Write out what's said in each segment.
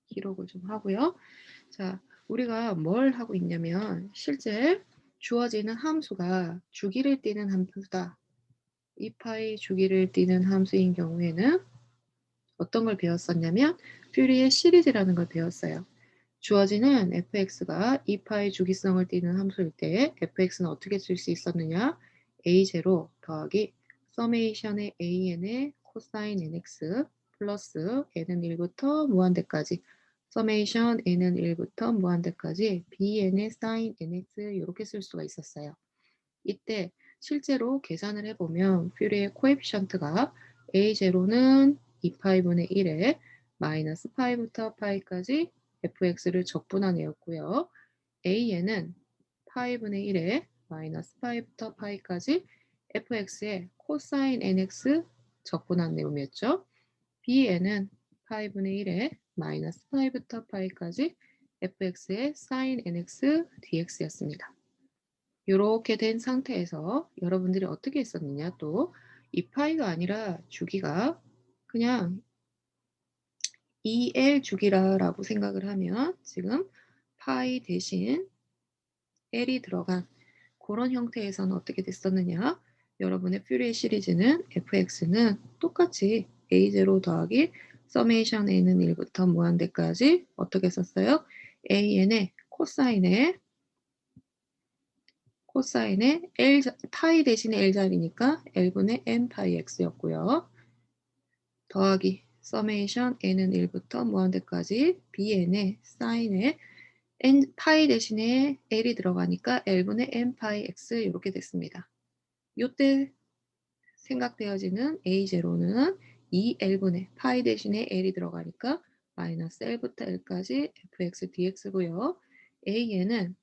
기록을 좀 하고요. 자, 우리가 뭘 하고 있냐면 실제 주어지는 함수가 주기를 띠는 함수다. 이파이 주기를 띠는 함수인 경우에는 어떤 걸 배웠었냐면 퓨리의 시리즈라는 걸 배웠어요. 주어지는 fx가 이파이 주기성을 띠는 함수일 때 fx는 어떻게 쓸 수 있었느냐? a0 더하기 서메이션의 an의 코사인 nx 플러스 n은 1부터 무한대까지 서메이션 n은 1부터 무한대까지 bn의 사인 nx 이렇게 쓸 수가 있었어요. 이때 실제로 계산을 해보면 퓨리의 코에피션트가 a0는 2파이분의 1에 마이너스 파이부터 파이까지 fx를 적분한 애였고요. a는 파이분의 1에 마이너스 파이부터 파이까지 fx의 코사인 nx 적분한 내용이었죠. bn은 파이분의 1에 마이너스 파이부터 파이까지 fx의 사인 nx dx였습니다. 요렇게 된 상태에서 여러분들이 어떻게 했었느냐 또 이 파이가 아니라 주기가 그냥 2L 주기라고 생각을 하면 지금 파이 대신 L이 들어간 그런 형태에서는 어떻게 됐었느냐 여러분의 퓨리의 시리즈는 fx는 똑같이 a0 더하기 서메이션 a는 1부터 무한대까지 어떻게 썼어요? an의 코사인의 L 파이 대신에 L 자리니까 L분의 n 파이 x였고요. 더하기 서메이션 n은 1부터 무한대까지 bn의 사인의 n 파이 대신에 L이 들어가니까 L분의 n 파이 x 이렇게 됐습니다. 요때 생각되어지는 a0는 2L분의 파이 대신에 L이 들어가니까 마이너스 L부터 L까지 fx dx고요. a는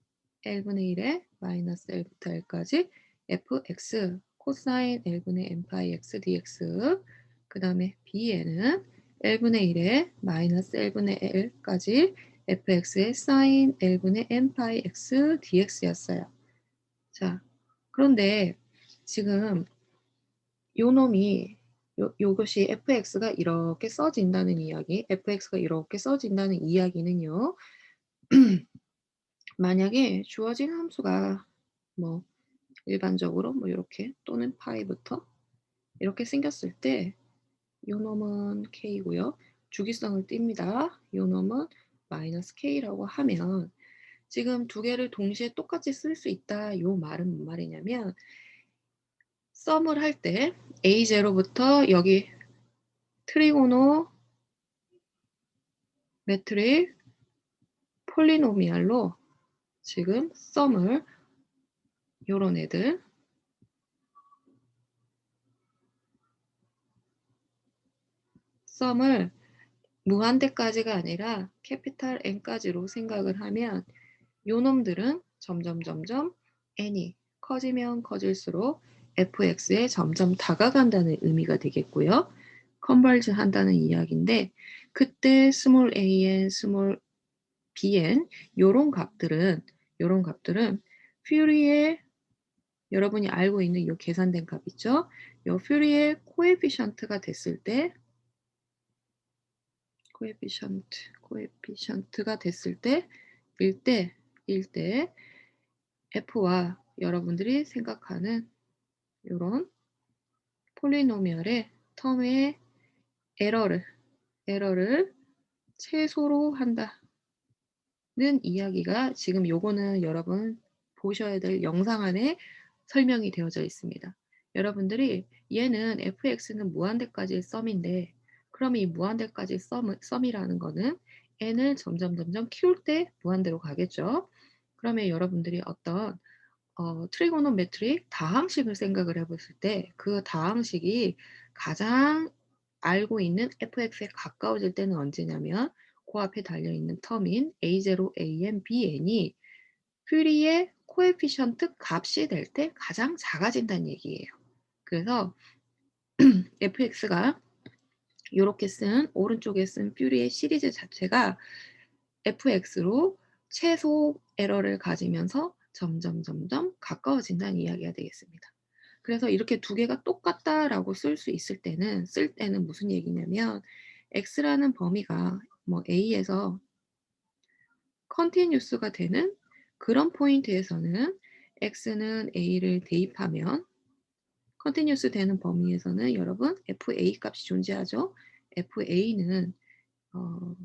L분의 1에 마이너스 L부터 L까지 fx 코사인 L분의 n 파이 x dx 그 다음에 bn은 L분의 1에 마이너스 L분의 L까지 fx의 사인 L분의 n 파이 x dx였어요. 자, 그런데 지금 요 놈이 요것이 fx가 이렇게 써진다는 이야기, fx가 이렇게 써진다는 이야기는요. 만약에 주어진 함수가 뭐 일반적으로 뭐 이렇게 또는 파이부터 이렇게 생겼을 때 요 놈은 k고요. 주기성을 띱니다. 요 놈은 마이너스 k라고 하면 지금 두 개를 동시에 똑같이 쓸 수 있다. 요 말은 뭔 말이냐면 썸을 할 때 a0부터 여기 트리고노 메트릭 폴리노미알로 지금 썸을 요런 애들 썸을 무한대까지가 아니라 캐피탈 N까지로 생각을 하면 요 놈들은 점점 n이 커지면 커질수록 fx에 점점 다가간다는 의미가 되겠고요. 컨버즈 한다는 이야기인데 그때 스몰 an, 스몰 bn 요런 값들은 퓨리의 여러분이 알고 있는 요 계산된 값 있죠? 요 퓨리의 코에피션트가 됐을 때 코에피션트가 됐을 때 일 때 f와 여러분들이 생각하는 요런 폴리노미얼의 텀의 에러를 최소로 한다는 이야기가 지금 요거는 여러분 보셔야 될 영상 안에 설명이 되어져 있습니다. 여러분들이 얘는 fx는 무한대까지의 썸인데 그럼 이 무한대까지 썸이라는 거는 n을 점점 키울 때 무한대로 가겠죠. 그러면 여러분들이 어떤 트리고노메트릭 다항식을 생각을 해봤을 때 그 다항식이 가장 알고 있는 fx에 가까워질 때는 언제냐면 그 앞에 달려있는 텀인 a0, an, bn이 퓨리의 코에피션트 값이 될 때 가장 작아진다는 얘기예요. 그래서 fx가 이렇게 쓴 오른쪽에 쓴 퓨리의 시리즈 자체가 fx로 최소 에러를 가지면서 점점 가까워진다는 이야기가 되겠습니다. 그래서 이렇게 두 개가 똑같다라고 쓸 때는 무슨 얘기냐면 x라는 범위가 뭐 A에서 컨티뉴스가 되는 그런 포인트에서는 x는 a를 대입하면 컨티뉴스 되는 범위에서는 여러분 fa 값이 존재하죠. fa는 어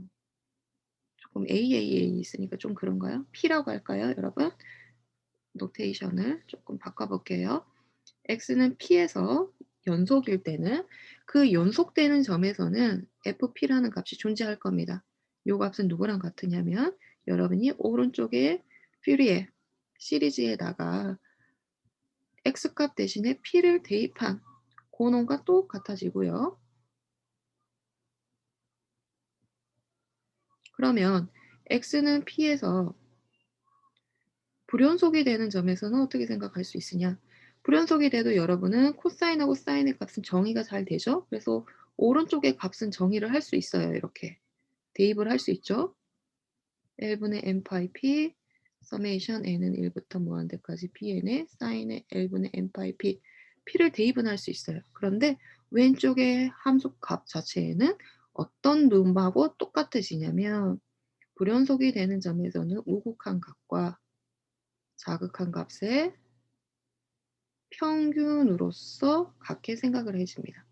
조금 AAA 있으니까 좀 그런가요? P라고 할까요, 여러분? 노테이션을 조금 바꿔 볼게요. x는 P에서 연속일 때는 그 연속되는 점에서는 FP라는 값이 존재할 겁니다. 요 값은 누구랑 같으냐면 여러분이 오른쪽에 퓨리에 시리즈에다가 x값 대신에 p를 대입한 그 놈과 똑같아지고요. 그러면 x는 p에서 불연속이 되는 점에서는 어떻게 생각할 수 있으냐? 불연속이 돼도 여러분은 코사인하고 사인의 값은 정의가 잘 되죠? 그래서 오른쪽의 값은 정의를 할 수 있어요. 이렇게 대입을 할 수 있죠. 1분의 n 파이 p 서메이션 n은 1부터 무한대까지 bn의 사인의 1분의 n 파이 p p를 대입은 할 수 있어요. 그런데 왼쪽의 함수 값 자체에는 어떤 놈하고 똑같아지냐면 불연속이 되는 점에서는 우극한 값과 자극한 값의 평균으로서 같게 생각을 해 줍니다.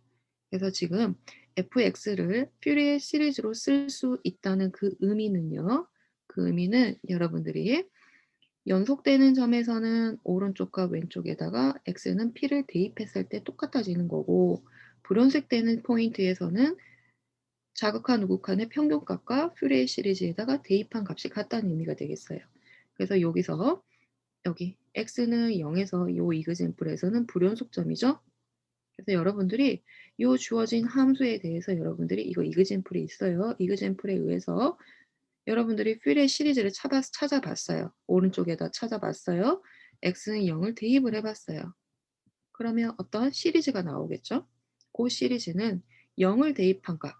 그래서 지금 fx를 퓨리의 시리즈로 쓸 수 있다는 그 의미는요. 그 의미는 여러분들이 연속되는 점에서는 오른쪽과 왼쪽에다가 x는 p를 대입했을 때 똑같아지는 거고 불연속되는 포인트에서는 자극한 우극한의 평균값과 퓨리의 시리즈에다가 대입한 값이 같다는 의미가 되겠어요. 그래서 여기서 여기 x는 0에서 요 이그젠플에서는 불연속점이죠. 그래서 여러분들이 요 주어진 함수에 대해서 여러분들이 이거 이그젠플이 있어요. 이그젠플에 의해서 여러분들이 퓨리의 시리즈를 찾아봤어요. 오른쪽에다 찾아봤어요. x는 0을 대입을 해봤어요. 그러면 어떤 시리즈가 나오겠죠? 그 시리즈는 0을 대입한 값.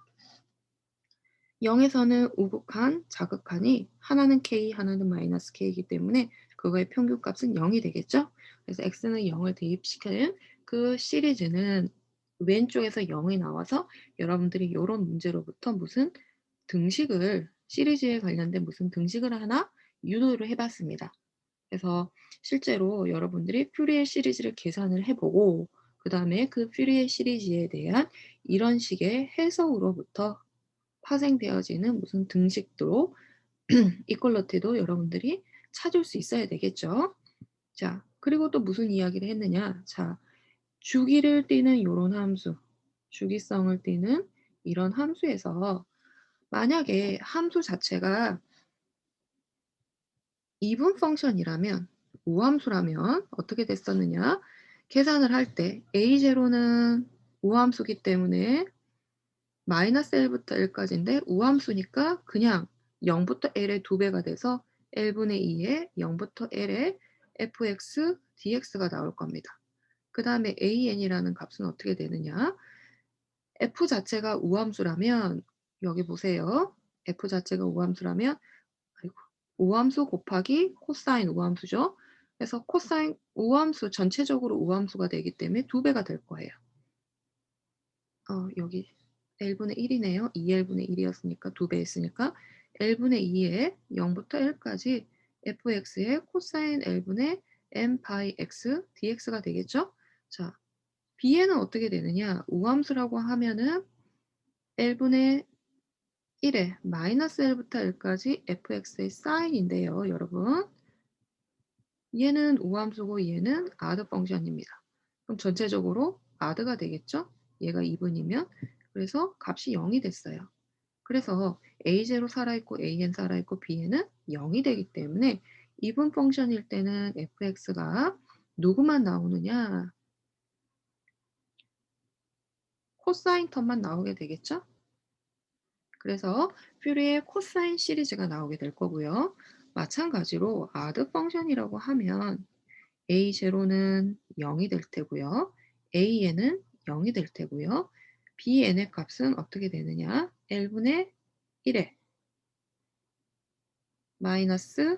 0에서는 우극한, 자극한이 하나는 k, 하나는 마이너스 k이기 때문에 그거의 평균값은 0이 되겠죠? 그래서 x는 0을 대입시키는 그 시리즈는 왼쪽에서 0이 나와서 여러분들이 요런 문제로부터 무슨 등식을 시리즈에 관련된 무슨 등식을 하나 유도를 해 봤습니다. 그래서 실제로 여러분들이 퓨리의 시리즈를 계산을 해 보고 그다음에 그 퓨리의 시리즈에 대한 이런 식의 해석으로부터 파생되어지는 무슨 등식도 이퀄러티도 여러분들이 찾을 수 있어야 되겠죠. 자, 그리고 또 무슨 이야기를 했느냐. 자, 주기를 띠는 요런 함수, 주기성을 띠는 이런 함수에서 만약에 함수 자체가 이분 펑션이라면 우함수라면 어떻게 됐었느냐. 계산을 할 때 a0는 우함수기 때문에 마이너스 1부터 1까지인데 우함수니까 그냥 0부터 L의 2배가 돼서 L분의 2의 0부터 L의 fx dx가 나올 겁니다. 그 다음에 an이라는 값은 어떻게 되느냐. f 자체가 우함수라면 여기 보세요. f 자체가 우함수라면 아이고, 우함수 곱하기 코사인 우함수죠. 그래서 코사인 우함수 전체적으로 우함수가 되기 때문에 2배가 될 거예요. 여기 L분의 1이네요. 2L분의 1이었으니까 2배 했으니까 L분의 2에 0부터 L까지 fx의 코사인 L분의 n 파이 x dx가 되겠죠? 자, b에는 어떻게 되느냐? 우함수라고 하면은 L분의 1에 마이너스 L부터 L까지 fx의 사인인데요, 여러분. 얘는 우함수고 얘는 아드 펑션입니다. 그럼 전체적으로 아드가 되겠죠? 얘가 2분이면. 그래서 값이 0이 됐어요. 그래서 a0 살아있고 an 살아있고 b에는 0이 되기 때문에 이분 펑션일 때는 fx가 누구만 나오느냐? 코사인 텀만 나오게 되겠죠? 그래서 퓨리의 코사인 시리즈가 나오게 될 거고요. 마찬가지로 아드 펑션이라고 하면 a0는 0이 될 테고요. an은 0이 될 테고요. bn의 값은 어떻게 되느냐? L분의 1에 마이너스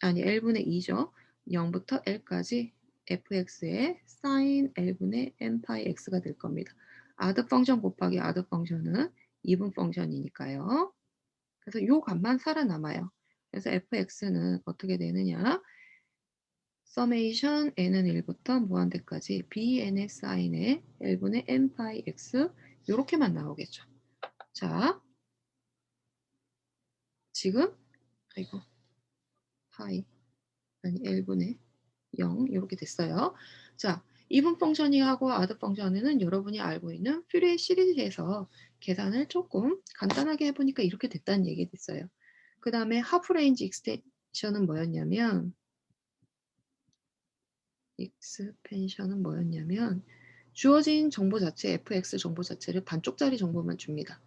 L분의 2죠. 0부터 L까지 fx의 sin L분의 n 파이 x가 될 겁니다. 아드 펑션 곱하기 아드 펑션은 이분 펑션이니까요. 그래서 요 값만 살아남아요. 그래서 fx는 어떻게 되느냐? 서메이션 n은 1부터 무한대까지 bn의 사인의 L분의 n 파이 x 요렇게만 나오겠죠. 자, 지금 아이고 파이 아니 L분의 0 요렇게 됐어요. 자, 이분 펑션이하고 아드 펑션은 여러분이 알고 있는 퓨리에 시리즈에서 계산을 조금 간단하게 해 보니까 이렇게 됐다는 얘기가 됐어요. 그다음에 하프 레인지 익스텐션은 뭐였냐면 주어진 정보 자체 fx 정보 자체를 반쪽짜리 정보만 줍니다.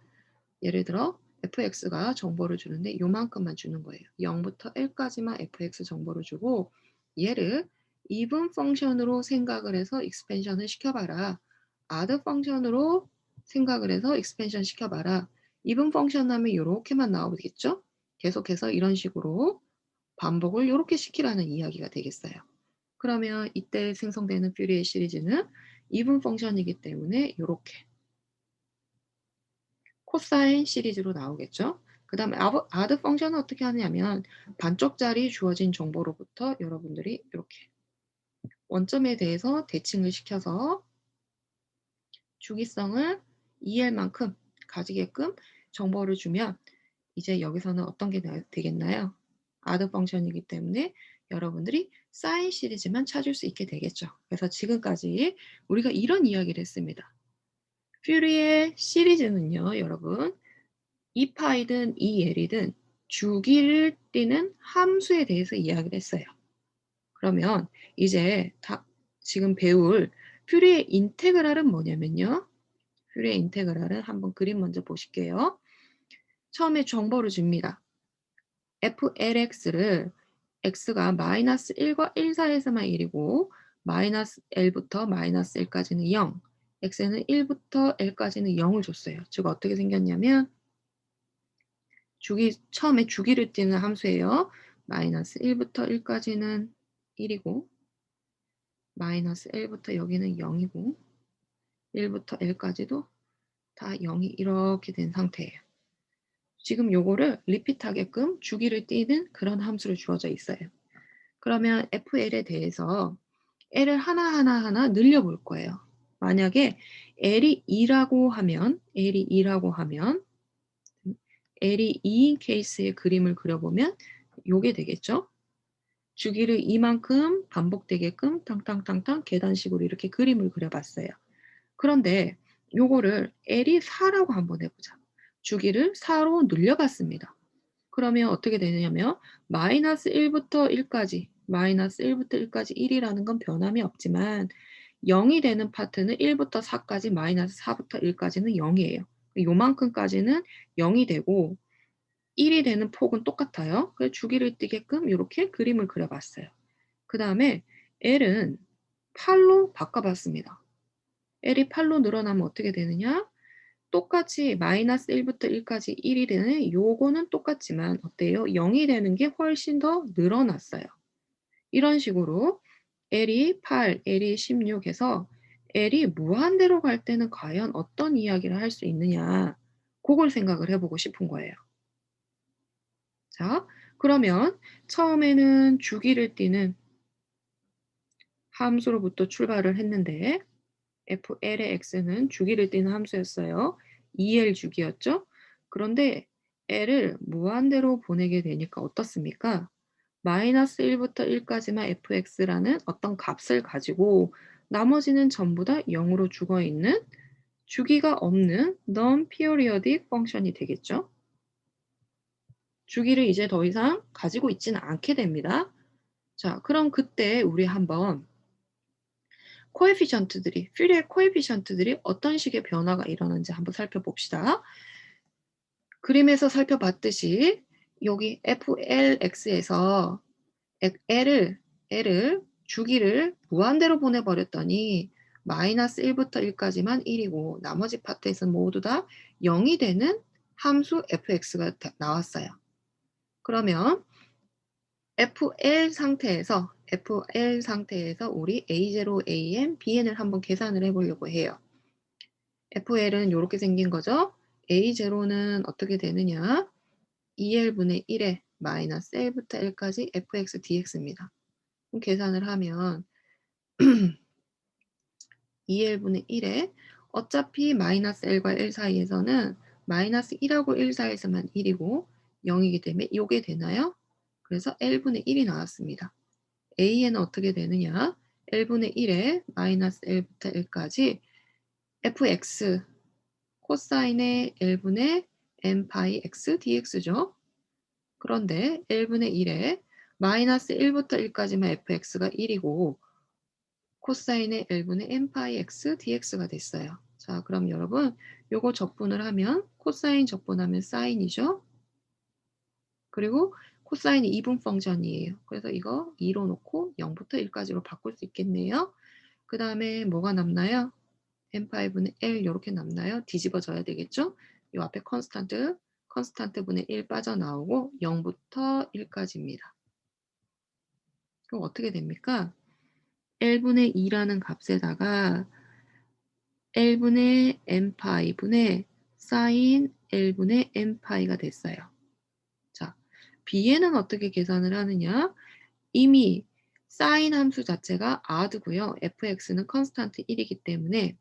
예를 들어 fx가 정보를 주는데 요만큼만 주는 거예요. 0부터 L까지만 fx 정보를 주고 얘를 even 펑션으로 생각을 해서 익스펜션을 시켜봐라. add 펑션으로 생각을 해서 익스펜션 시켜봐라. even 펑션 하면 요렇게만 나오겠죠? 계속해서 이런 식으로 반복을 요렇게 시키라는 이야기가 되겠어요. 그러면 이때 생성되는 퓨리의 시리즈는 even 펑션이기 때문에 요렇게 코사인 시리즈로 나오겠죠. 그 다음에 add 펑션은 어떻게 하냐면 반쪽짜리 주어진 정보로부터 여러분들이 이렇게 원점에 대해서 대칭을 시켜서 주기성을 2L만큼 가지게끔 정보를 주면 이제 여기서는 어떤 게 되겠나요? add 펑션이기 때문에 여러분들이 사인 시리즈만 찾을 수 있게 되겠죠. 그래서 지금까지 우리가 이런 이야기를 했습니다. 퓨리의 시리즈는요, 여러분 이 파이든 이 L이든 주기를 띠는 함수에 대해서 이야기를 했어요. 그러면 이제 지금 배울 퓨리의 인테그랄은 뭐냐면요. 퓨리의 인테그랄은 한번 그림 먼저 보실게요. 처음에 정보를 줍니다. flx를 x가 마이너스 1과 1 사이에서만 1이고 마이너스 L부터 마이너스 1까지는 0, x는 1부터 L까지는 0을 줬어요. 즉 어떻게 생겼냐면 처음에 주기를 띠는 함수예요. 마이너스 1부터 1까지는 1이고 마이너스 1부터 여기는 0이고 1부터 L까지도 다 0이 이렇게 된 상태예요. 지금 요거를 리핏하게끔 주기를 띠는 그런 함수를 주어져 있어요. 그러면 FL에 대해서 L을 하나하나 늘려볼 거예요. 만약에 L이 2라고 하면 L이 2인 케이스의 그림을 그려보면 요게 되겠죠. 주기를 이만큼 반복되게끔 탕탕탕탕 계단식으로 이렇게 그림을 그려봤어요. 그런데 요거를 L이 4라고 한번 해보자. 주기를 4로 늘려봤습니다. 그러면 어떻게 되느냐면 마이너스 1부터 1까지 1이라는 건 변함이 없지만 0이 되는 파트는 1부터 4까지 마이너스 4부터 1까지는 0이에요. 요만큼까지는 0이 되고 1이 되는 폭은 똑같아요. 그래서 주기를 띠게끔 이렇게 그림을 그려봤어요. 그 다음에 L은 8로 바꿔봤습니다. L이 8로 늘어나면 어떻게 되느냐? 똑같이 마이너스 1부터 1까지 1이 되는 요거는 똑같지만 어때요? 0이 되는 게 훨씬 더 늘어났어요. 이런 식으로 L이 8, L이 16 해서 L이 무한대로 갈 때는 과연 어떤 이야기를 할 수 있느냐 그걸 생각을 해보고 싶은 거예요. 자, 그러면 처음에는 주기를 띠는 함수로부터 출발을 했는데 fl의 x는 주기를 띠는 함수였어요. 2L 주기였죠. 그런데 L을 무한대로 보내게 되니까 어떻습니까? 마이너스 1부터 1까지만 fx라는 어떤 값을 가지고 나머지는 전부 다 0으로 죽어있는 주기가 없는 non-periodic 펑션이 되겠죠. 주기를 이제 더 이상 가지고 있지는 않게 됩니다. 자, 그럼 그때 우리 한번 퓨리의 코에피션트들이 어떤 식의 변화가 일어나는지 한번 살펴봅시다. 그림에서 살펴봤듯이 여기 flx에서 L을 주기를 무한대로 보내버렸더니 마이너스 1부터 1까지만 1이고 나머지 파트에서는 모두 다 0이 되는 함수 fx가 나왔어요. 그러면 FL 상태에서 우리 A0, AN, BN을 한번 계산을 해보려고 해요. FL은 이렇게 생긴 거죠. A0는 어떻게 되느냐? 2L분의 1에 마이너스 L부터 L까지 fx dx입니다. 그럼 계산을 하면 2L분의 1에 어차피 마이너스 L과 L 사이에서는 마이너스 1하고 1 사이에서만 1이고 0이기 때문에 요게 되나요? 그래서 L분의 1이 나왔습니다. A에는 어떻게 되느냐? L분의 1에 마이너스 L부터 L까지 fx 코사인의 L분의 n 파이 x dx죠. 그런데 L분의 1에 마이너스 1부터 1까지만 fx가 1이고 코사인의 L분의 n 파이 x dx가 됐어요. 자, 그럼 여러분 요거 적분을 하면 코사인 적분하면 사인이죠. 그리고 코사인이 이분 펑션이에요. 그래서 이거 2로 놓고 0부터 1까지로 바꿀 수 있겠네요. 그 다음에 뭐가 남나요? n5분의 L 이렇게 남나요? 뒤집어져야 되겠죠? 이 앞에 컨스탄트 분의 1 빠져나오고 0부터 1까지입니다. 그럼 어떻게 됩니까? L분의 2라는 값에다가 L분의 n파이분의 사인 L분의 n파이가 됐어요. 자, B에는 어떻게 계산을 하느냐? 이미 사인 함수 자체가 odd고요. fx는 컨스탄트 1이기 때문에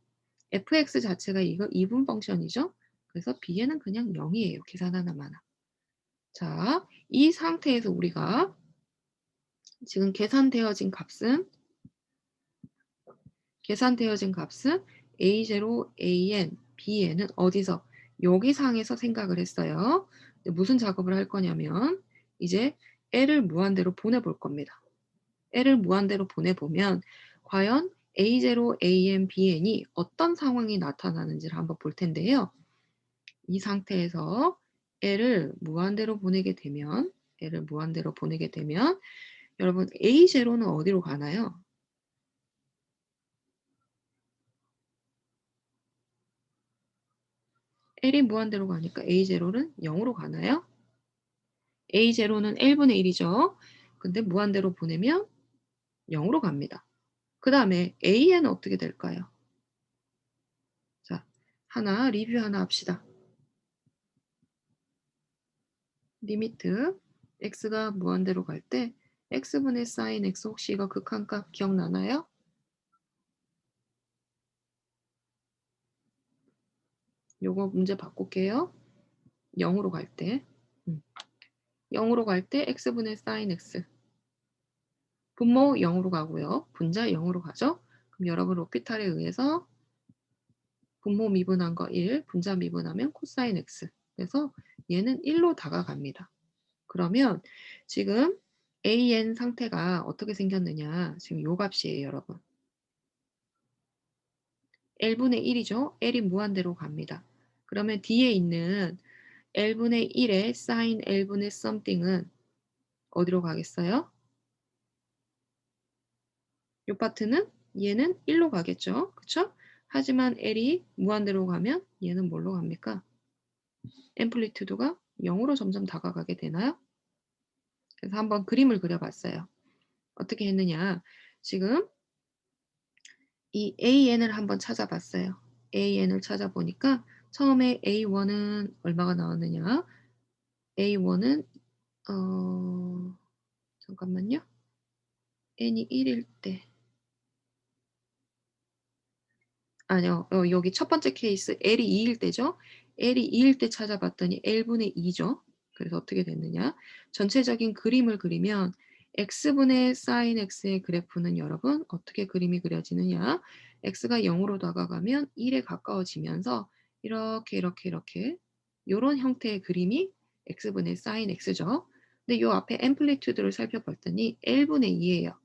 fx 자체가 이거 이분 펑션이죠. 그래서 b에는 그냥 0이에요. 계산 하나마나. 자, 이 상태에서 우리가 지금 계산되어진 값은 a0, an, bn은 어디서? 여기 상에서 생각을 했어요. 무슨 작업을 할 거냐면 이제 L을 무한대로 보내볼 겁니다. L을 무한대로 보내보면 과연 a0, an, bn이 어떤 상황이 나타나는지를 한번 볼 텐데요. 이 상태에서 L을 무한대로 보내게 되면 여러분 a0는 어디로 가나요? L이 무한대로 가니까 a0는 0으로 가나요? a0는 1분의 1이죠. 근데 무한대로 보내면 0으로 갑니다. 그 다음에 an은 어떻게 될까요? 자, 리뷰 하나 합시다. 리미트 x가 무한대로 갈 때 x분의 사인 x 혹시 이거 극한값 기억나나요? 요거 문제 바꿀게요. 0으로 갈 때. 0으로 갈 때 x분의 사인 x. 분모 0으로 가고요. 분자 0으로 가죠. 그럼 여러분 로피탈에 의해서 분모 미분한 거 1, 분자 미분하면 코사인 x. 그래서 얘는 1로 다가갑니다. 그러면 지금 an 상태가 어떻게 생겼느냐. 지금 요 값이에요, 여러분. L분의 1이죠. L이 무한대로 갑니다. 그러면 뒤에 있는 L분의 1의 sin L분의 something은 어디로 가겠어요? 요 파트는 얘는 1로 가겠죠. 그쵸? 하지만 L이 무한대로 가면 얘는 뭘로 갑니까? 앰플리튜드가 0으로 점점 다가가게 되나요? 그래서 한번 그림을 그려봤어요. 어떻게 했느냐. 지금 이 AN을 한번 찾아봤어요. AN을 찾아보니까 처음에 A1은 얼마가 나왔느냐. A1은 잠깐만요. n이 1일 때 아니요. 여기 첫 번째 케이스 L이 2일 때죠. L이 2일 때 찾아봤더니 L분의 2죠. 그래서 어떻게 됐느냐. 전체적인 그림을 그리면 x분의 sin x의 그래프는 여러분 어떻게 그림이 그려지느냐. x가 0으로 다가가면 1에 가까워지면서 이렇게 요런 형태의 그림이 x분의 sin x죠. 근데 요 앞에 앰플리튜드를 살펴봤더니 L분의 2예요.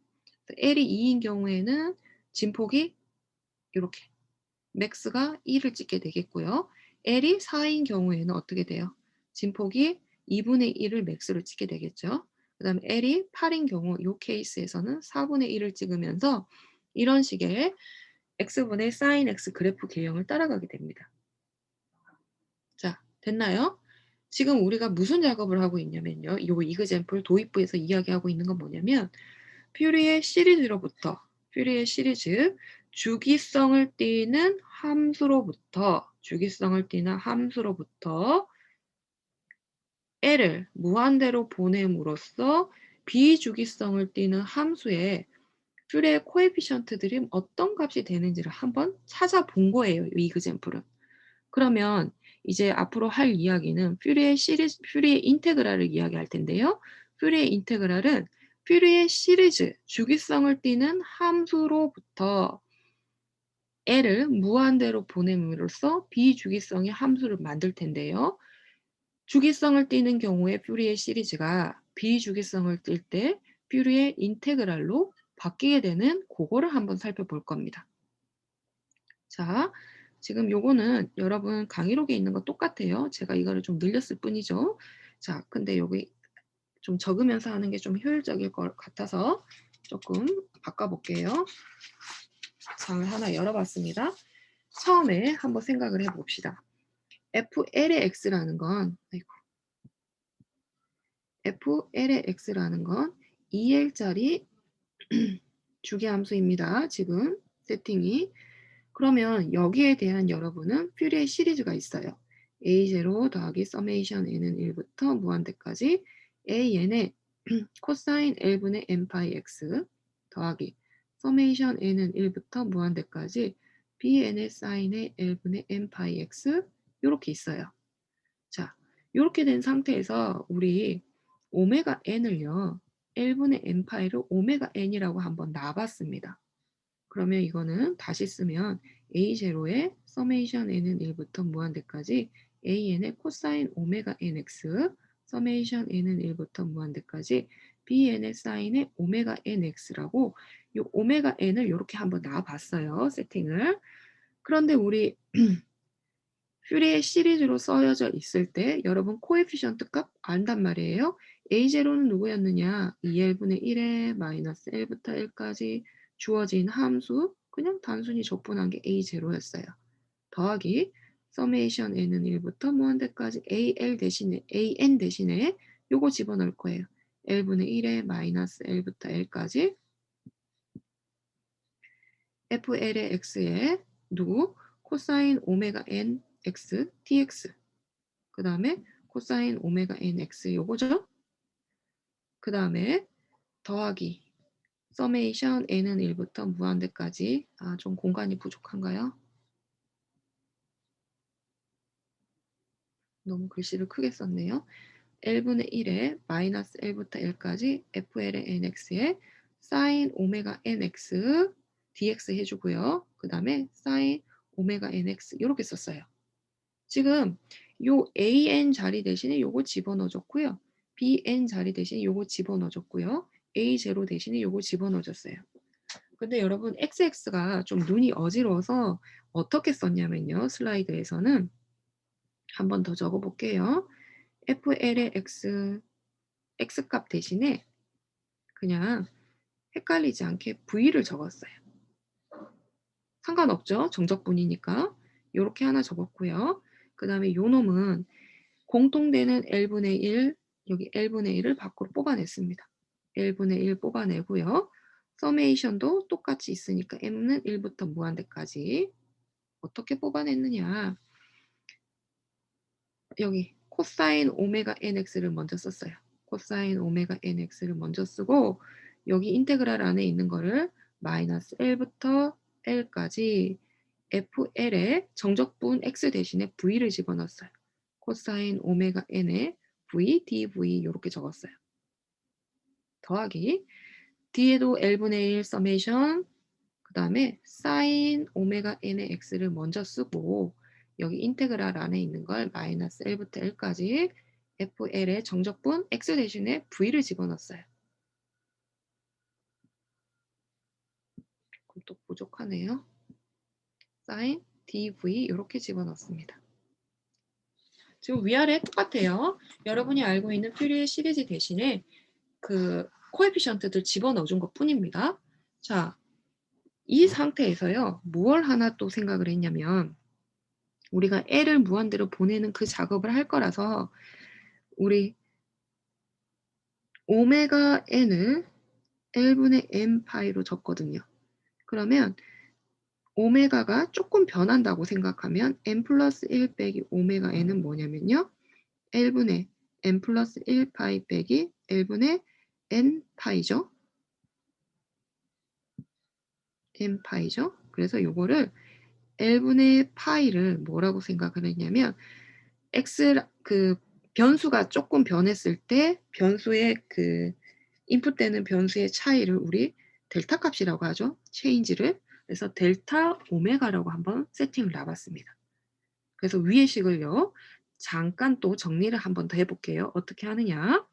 L이 2인 경우에는 진폭이 요렇게 맥스가 2를 찍게 되겠고요. L이 4인 경우에는 어떻게 돼요? 진폭이 2분의 1을 맥스로 찍게 되겠죠. 그 다음에 L이 8인 경우 이 케이스에서는 4분의 1을 찍으면서 이런 식의 x분의 sin x 그래프 개형을 따라가게 됩니다. 자, 됐나요? 지금 우리가 무슨 작업을 하고 있냐면요. 이 이그젬플 도입부에서 이야기하고 있는 건 뭐냐면 퓨리의 시리즈 주기성을 띠는 함수로부터 L을 무한대로 보냄으로써 비주기성을 띠는 함수의 퓨리에 코에피션트들이 어떤 값이 되는지를 한번 찾아본 거예요, 이 이그젬플은. 그러면 이제 앞으로 할 이야기는 퓨리의 인테그랄을 이야기할 텐데요. 퓨리의 인테그랄은 퓨리의 시리즈, 주기성을 띠는 함수로부터 L을 무한대로 보냄으로써 비주기성의 함수를 만들 텐데요. 주기성을 띠는 경우에 퓨리의 시리즈가 비주기성을 띌 때 퓨리의 인테그랄로 바뀌게 되는 그거를 한번 살펴볼 겁니다. 자, 지금 요거는 여러분 강의록에 있는 거 똑같아요. 제가 이거를 좀 늘렸을 뿐이죠. 자, 근데 여기 좀 적으면서 하는 게 좀 효율적일 것 같아서 조금 바꿔볼게요. 장을 하나 열어봤습니다. 처음에 한번 생각을 해봅시다. FL의 x라는 건, FL의 x라는 건 2L짜리 주기함수입니다. 지금 세팅이. 그러면 여기에 대한 여러분은 퓨리의 시리즈가 있어요. A0 더하기 서메이션 n은 1부터 무한대까지 AN의 코사인 L분의 n파이 x 더하기 서메이션 n은 1부터 무한대까지 BN의 사인의 L분의 n파이 x 이렇게 있어요. 자, 이렇게 된 상태에서 우리 오메가 n을요. L분의 n파이를 오메가 n이라고 한번 놔봤습니다. 그러면 이거는 다시 쓰면 A0의 서메이션 n은 1부터 무한대까지 AN의 코사인 오메가 nx 서메이션 n은 1부터 무한대까지 BN의 사인의 오메가 nx라고 이 오메가 n을 이렇게 한번 놔봤어요. 세팅을. 그런데 우리 퓨리의 시리즈로 써여져 있을 때 여러분 코에피션트 값 안단 말이에요. A0는 누구였느냐? 2L분의 1에 마이너스 1부터 1까지 주어진 함수 그냥 단순히 적분한 게 A0였어요. 더하기 서메이션 n은 1부터 무한대까지 AN 대신에 요거 집어넣을 거예요. L분의 1에 마이너스 L부터 L까지 FL의 x에 누구? 코사인 오메가 n x dx 그 다음에 코사인 오메가 nx 요거죠. 그 다음에 더하기 서메이션 n은 1부터 무한대까지 좀 공간이 부족한가요? 너무 글씨를 크게 썼네요. L분의 1에 마이너스 1부터 1까지 FL의 nx에 사인 오메가 nx dx 해주고요. 그 다음에 사인 오메가 nx 이렇게 썼어요. 지금 요 AN 자리 대신에 요거 집어넣어줬고요. BN 자리 대신에 요거 집어넣어줬고요. A0 대신에 요거 집어넣어줬어요. 근데 여러분 XX가 좀 눈이 어지러워서 어떻게 썼냐면요. 슬라이드에서는 한 번 더 적어볼게요. FL의 X값 대신에 그냥 헷갈리지 않게 V를 적었어요. 상관없죠. 정적분이니까. 요렇게 하나 적었고요. 그 다음에 요 놈은 공통되는 L분의 1, 여기 L분의 1을 밖으로 뽑아냈습니다. L분의 1 뽑아내고요. 서메이션도 똑같이 있으니까 M는 1부터 무한대까지 어떻게 뽑아냈느냐. 여기 코사인 오메가 nx를 먼저 썼어요. 코사인 오메가 nx를 먼저 쓰고 여기 인테그랄 안에 있는 거를 마이너스 1부터 l까지 fl에 정적분 x 대신에 v를 집어넣었어요. 코사인 오메가 n에 v, dv 이렇게 적었어요. 더하기 뒤에도 L분의 1 서메이션 그 다음에 사인 오메가 n의 x를 먼저 쓰고 여기 인테그랄 안에 있는 걸 마이너스 1부터 1까지 fl의 정적분 x 대신에 v를 집어넣었어요. 그럼 또 부족하네요. 사인 dv 이렇게 집어넣습니다. 지금 위아래 똑같아요. 여러분이 알고 있는 퓨리의 시리즈 대신에 그 코에피션트들 집어넣어준 것 뿐입니다. 자, 이 상태에서요. 무얼 하나 또 생각을 했냐면 우리가 L을 무한대로 보내는 그 작업을 할 거라서 우리 오메가 n을 L분의 n파이로 적거든요. 그러면 오메가가 조금 변한다고 생각하면 n 플러스 1 빼기 오메가 n은 뭐냐면요. L분의 n 플러스 1 파이 빼기 L분의 n 파이죠. n 파이죠. 그래서 요거를 L분의 파이를 뭐라고 생각을 했냐면 변수가 조금 변했을 때 변수의 인풋되는 변수의 차이를 우리 델타 값이라고 하죠. 체인지를. 그래서 델타 오메가라고 한번 세팅을 놔봤습니다. 그래서 위의 식을요. 잠깐 또 정리를 한번 더 해볼게요. 어떻게 하느냐.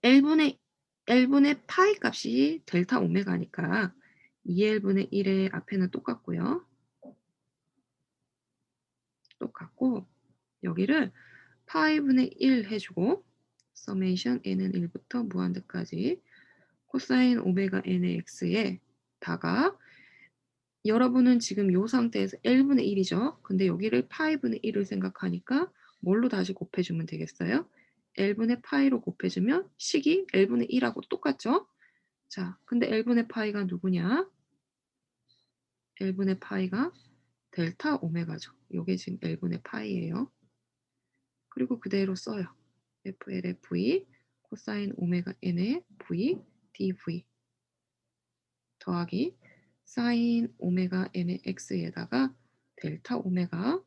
L분의 파이 값이 델타 오메가니까 2L분의 1의 앞에는 똑같고요. 똑같고 여기를 파이분의 1 해주고 서메이션 n은 1부터 무한대까지 코사인 오메가 n의 x에다가 여러분은 지금 요 상태에서 L분의 1이죠. 근데 여기를 파이분의 1을 생각하니까 뭘로 다시 곱해주면 되겠어요? L분의 파이로 곱해주면 식이 L분의 1하고 똑같죠? 자, 근데 L분의 파이가 누구냐? L분의 파이가 델타 오메가죠. 요게 지금 L분의 파이예요. 그리고 그대로 써요. FLFE 코사인 오메가 n의 V dV 더하기 사인 오메가 n의 x에다가 델타 오메가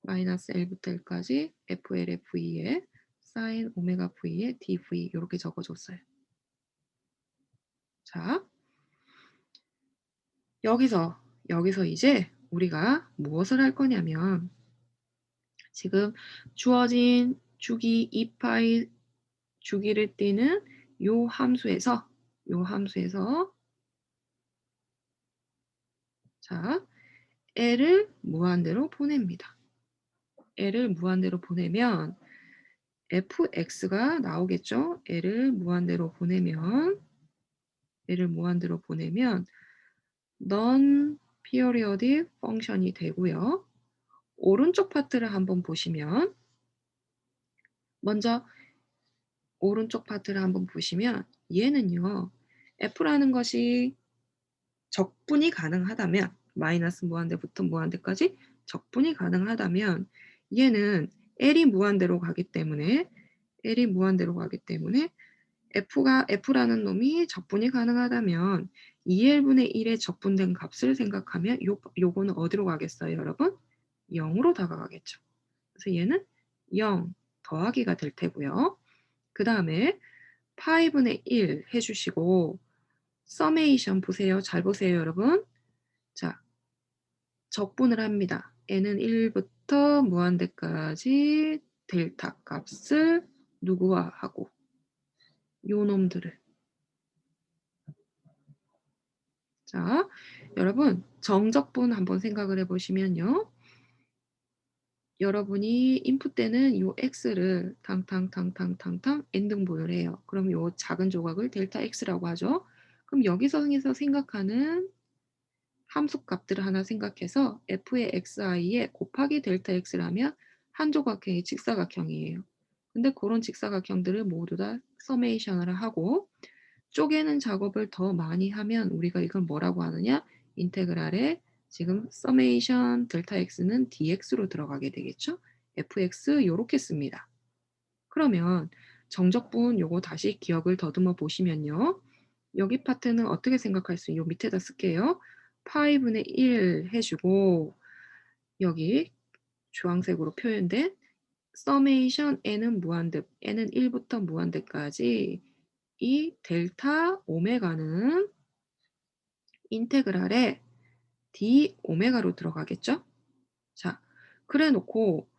마이너스 L부터 L까지 FLFE에 사인 오메가 V의 dV 이렇게 적어줬어요. 자, 여기서 이제 우리가 무엇을 할 거냐면 지금 주어진 주기 2파이 주기를 띠는 요 함수에서 자, L을 무한대로 보냅니다. L을 무한대로 보내면 fx가 나오겠죠? L을 무한대로 보내면 non-periodic function이 되고요. 오른쪽 파트를 한번 보시면 먼저 오른쪽 파트를 한번 보시면 얘는요. f라는 것이 적분이 가능하다면 마이너스 무한대부터 무한대까지 적분이 가능하다면 얘는 L이 무한대로 가기 때문에 F라는 놈이 적분이 가능하다면 2L분의 1의 적분된 값을 생각하면 요거는 어디로 가겠어요, 여러분? 0으로 다가가겠죠. 그래서 얘는 0 더하기가 될 테고요. 그 다음에 파이분의 1 해주시고 서메이션 보세요. 잘 보세요, 여러분. 자, 적분을 합니다. n은 1부터 무한대까지 델타 값을 누구와 하고 요 놈들을. 자, 여러분 정적분 한번 생각을 해보시면요. 여러분이 인풋 때는 요 x를 탕탕탕탕탕탕 n등분을 해요. 그럼 요 작은 조각을 델타 x라고 하죠. 그럼 여기서 생각하는 함수 값들을 하나 생각해서 f의 xi에 곱하기 델타 x라면 한 조각형이 직사각형이에요. 근데 그런 직사각형들을 모두 다 서메이션을 하고 쪼개는 작업을 더 많이 하면 우리가 이걸 뭐라고 하느냐? 인테그랄에 지금 서메이션 델타 x는 dx로 들어가게 되겠죠? fx 요렇게 씁니다. 그러면 정적분 요거 다시 기억을 더듬어 보시면요. 여기 파트는 어떻게 생각할 수 있어요? 요 밑에다 쓸게요. 파이분의 1 해주고 여기 주황색으로 표현된 서메이션 n은 무한대, n은 1부터 무한대까지 이 델타 오메가는 인테그랄에 d 오메가로 들어가겠죠? 자, 그래 놓고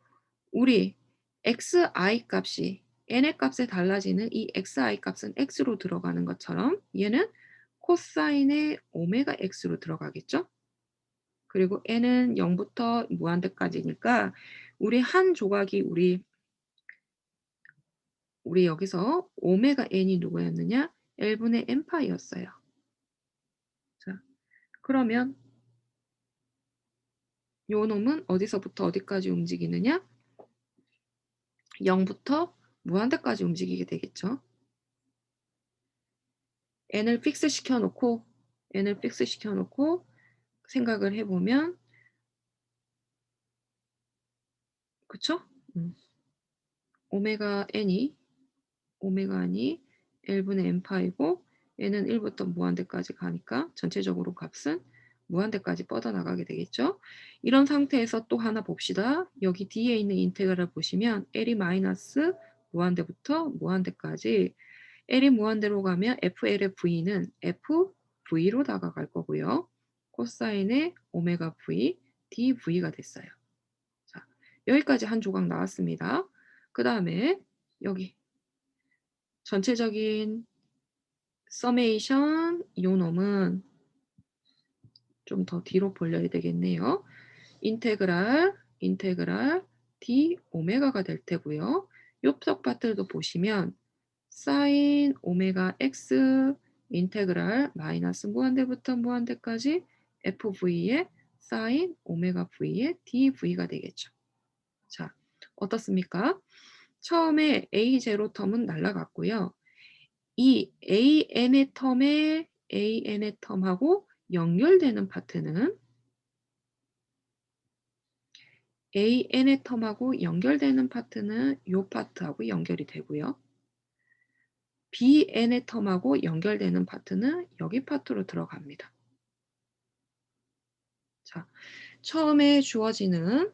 우리 xi 값이 n의 값에 달라지는 이 xi 값은 x로 들어가는 것처럼 얘는 코사인의 오메가 x로 들어가겠죠? 그리고 n은 0부터 무한대까지니까 우리 한 조각이 우리 여기서 오메가 n이 누구였느냐? L분의 n파이였어요. 자, 그러면 요 놈은 어디서부터 어디까지 움직이느냐? 0부터 무한대까지 움직이게 되겠죠. n을 픽스 시켜놓고 생각을 해보면 그쵸? 오메가 n이 L분의 n파이고 n은 1부터 무한대까지 가니까 전체적으로 값은 무한대까지 뻗어나가게 되겠죠. 이런 상태에서 또 하나 봅시다. 여기 D에 있는 인테그랄을 보시면 L이 마이너스 무한대부터 무한대까지 L이 무한대로 가면 FL의 V는 FV로 다가갈 거고요. 코사인의 오메가 V, DV가 됐어요. 자, 여기까지 한 조각 나왔습니다. 그 다음에 여기 전체적인 서메이션 요 놈은 좀 더 뒤로 벌려야 되겠네요. 인테그랄 d 오메가가 될 테고요. 옆쪽 파트도 보시면 사인 오메가 x 인테그랄 마이너스 무한대부터 무한대까지 fv의 사인 오메가 v의 dv가 되겠죠. 자, 어떻습니까? 처음에 a0 텀은 날라갔고요. 이 an의 텀하고 연결되는 파트는 an의 텀하고 연결되는 파트는 요 파트하고 연결이 되고요. bn의 텀하고 연결되는 파트는 여기 파트로 들어갑니다. 자, 처음에 주어지는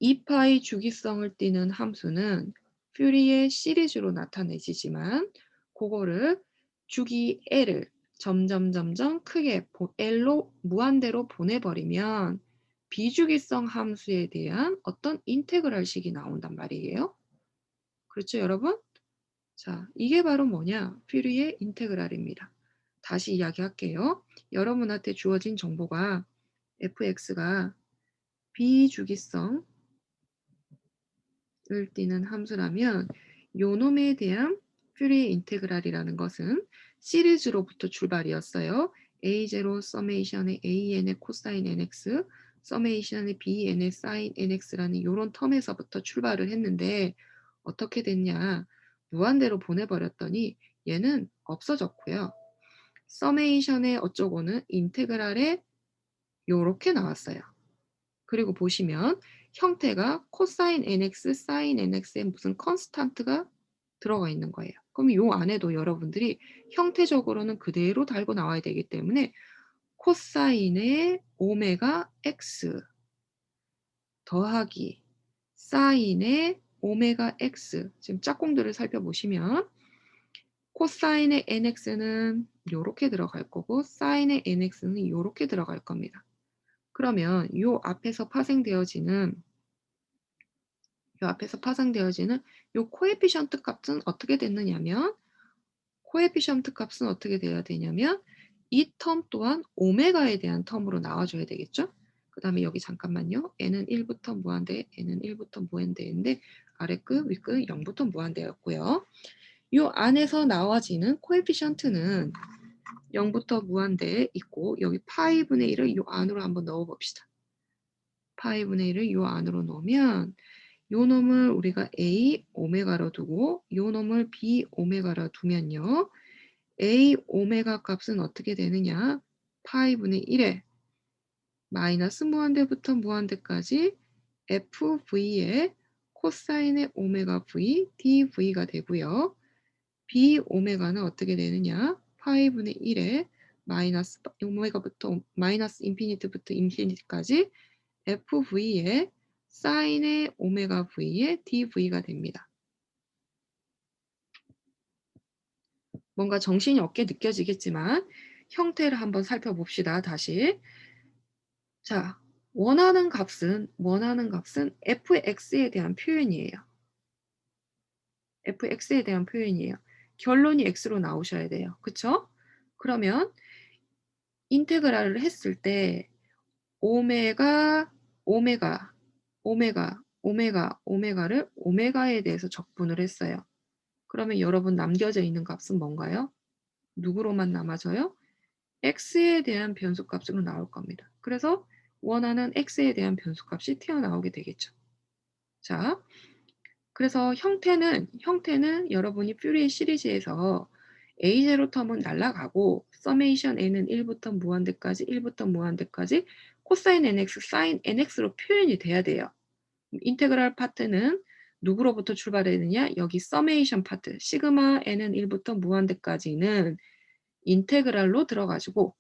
2파이 주기성을 띠는 함수는 퓨리의 시리즈로 나타내지지만 그거를 주기 L을 점점 크게 L로 무한대로 보내버리면 비주기성 함수에 대한 어떤 인테그랄식이 나온단 말이에요. 그렇죠, 여러분? 자, 이게 바로 뭐냐? 퓨리의 인테그랄입니다. 다시 이야기할게요. 여러분한테 주어진 정보가 fx가 비주기성 을 띠는 함수라면 요 놈에 대한 퓨리의 인테그랄이라는 것은 시리즈로부터 출발이었어요. A0 서메이션의 AN의 코사인 NX 서메이션의 BN의 사인 NX라는 요런 텀에서부터 출발을 했는데 어떻게 됐냐. 무한대로 보내버렸더니 얘는 없어졌고요. 서메이션의 어쩌고는 인테그랄에 요렇게 나왔어요. 그리고 보시면 형태가 코사인 nx, 사인 nx에 무슨 컨스탄트가 들어가 있는 거예요. 그럼 요 안에도 여러분들이 형태적으로는 그대로 달고 나와야 되기 때문에 코사인의 오메가 x 더하기 사인의 오메가 x 지금 짝꿍들을 살펴보시면 코사인의 nx는 요렇게 들어갈 거고 사인의 nx는 요렇게 들어갈 겁니다. 그러면 요 앞에서 파생되어지는 요 코에피션트 값은 어떻게 됐느냐면 코에피션트 값은 어떻게 돼야 되냐면 이 텀 또한 오메가에 대한 텀으로 나와줘야 되겠죠? 그 다음에 여기 잠깐만요. n은 1부터 무한대, n은 1부터 무한대인데 아래 끝, 위 끝 0부터 무한대였고요. 요 안에서 나와지는 코에피션트는 0부터 무한대에 있고 여기 파이분의 1을 요 안으로 한번 넣어봅시다. 파이분의 1을 요 안으로 넣으면 요 놈을 우리가 A 오메가로 두고 요 놈을 B 오메가로 두면요. A 오메가 값은 어떻게 되느냐? 파이분의 1에 마이너스 무한대부터 무한대까지 FV의 코사인의 오메가 V, DV가 되고요. B 오메가는 어떻게 되느냐? 파이분의 1에 마이너스 오메가부터 마이너스 인피니트부터 인피니트까지 FV의 사인의 오메가 V의 DV가 됩니다. 뭔가 정신이 없게 느껴지겠지만 형태를 한번 살펴봅시다. 다시. 자, 원하는 값은 fx에 대한 표현이에요. fx에 대한 표현이에요. 결론이 x로 나오셔야 돼요. 그쵸? 그러면 인테그랄을 했을 때 오메가, 오메가, 오메가를 오메가에 대해서 적분을 했어요. 그러면 여러분 남겨져 있는 값은 뭔가요? 누구로만 남아져요? x에 대한 변수값으로 나올 겁니다. 그래서 원하는 x에 대한 변수값이 튀어나오게 되겠죠. 자, 그래서 형태는 여러분이 퓨리의 시리즈에서 A0 텀은 날아가고 서메이션 n은 1부터 무한대까지 코사인 nx, 사인 nx로 표현이 돼야 돼요. 인테그랄 파트는 누구로부터 출발했느냐? 여기 서메이션 파트 시그마 n은 1부터 무한대까지는 인테그랄로 들어가지고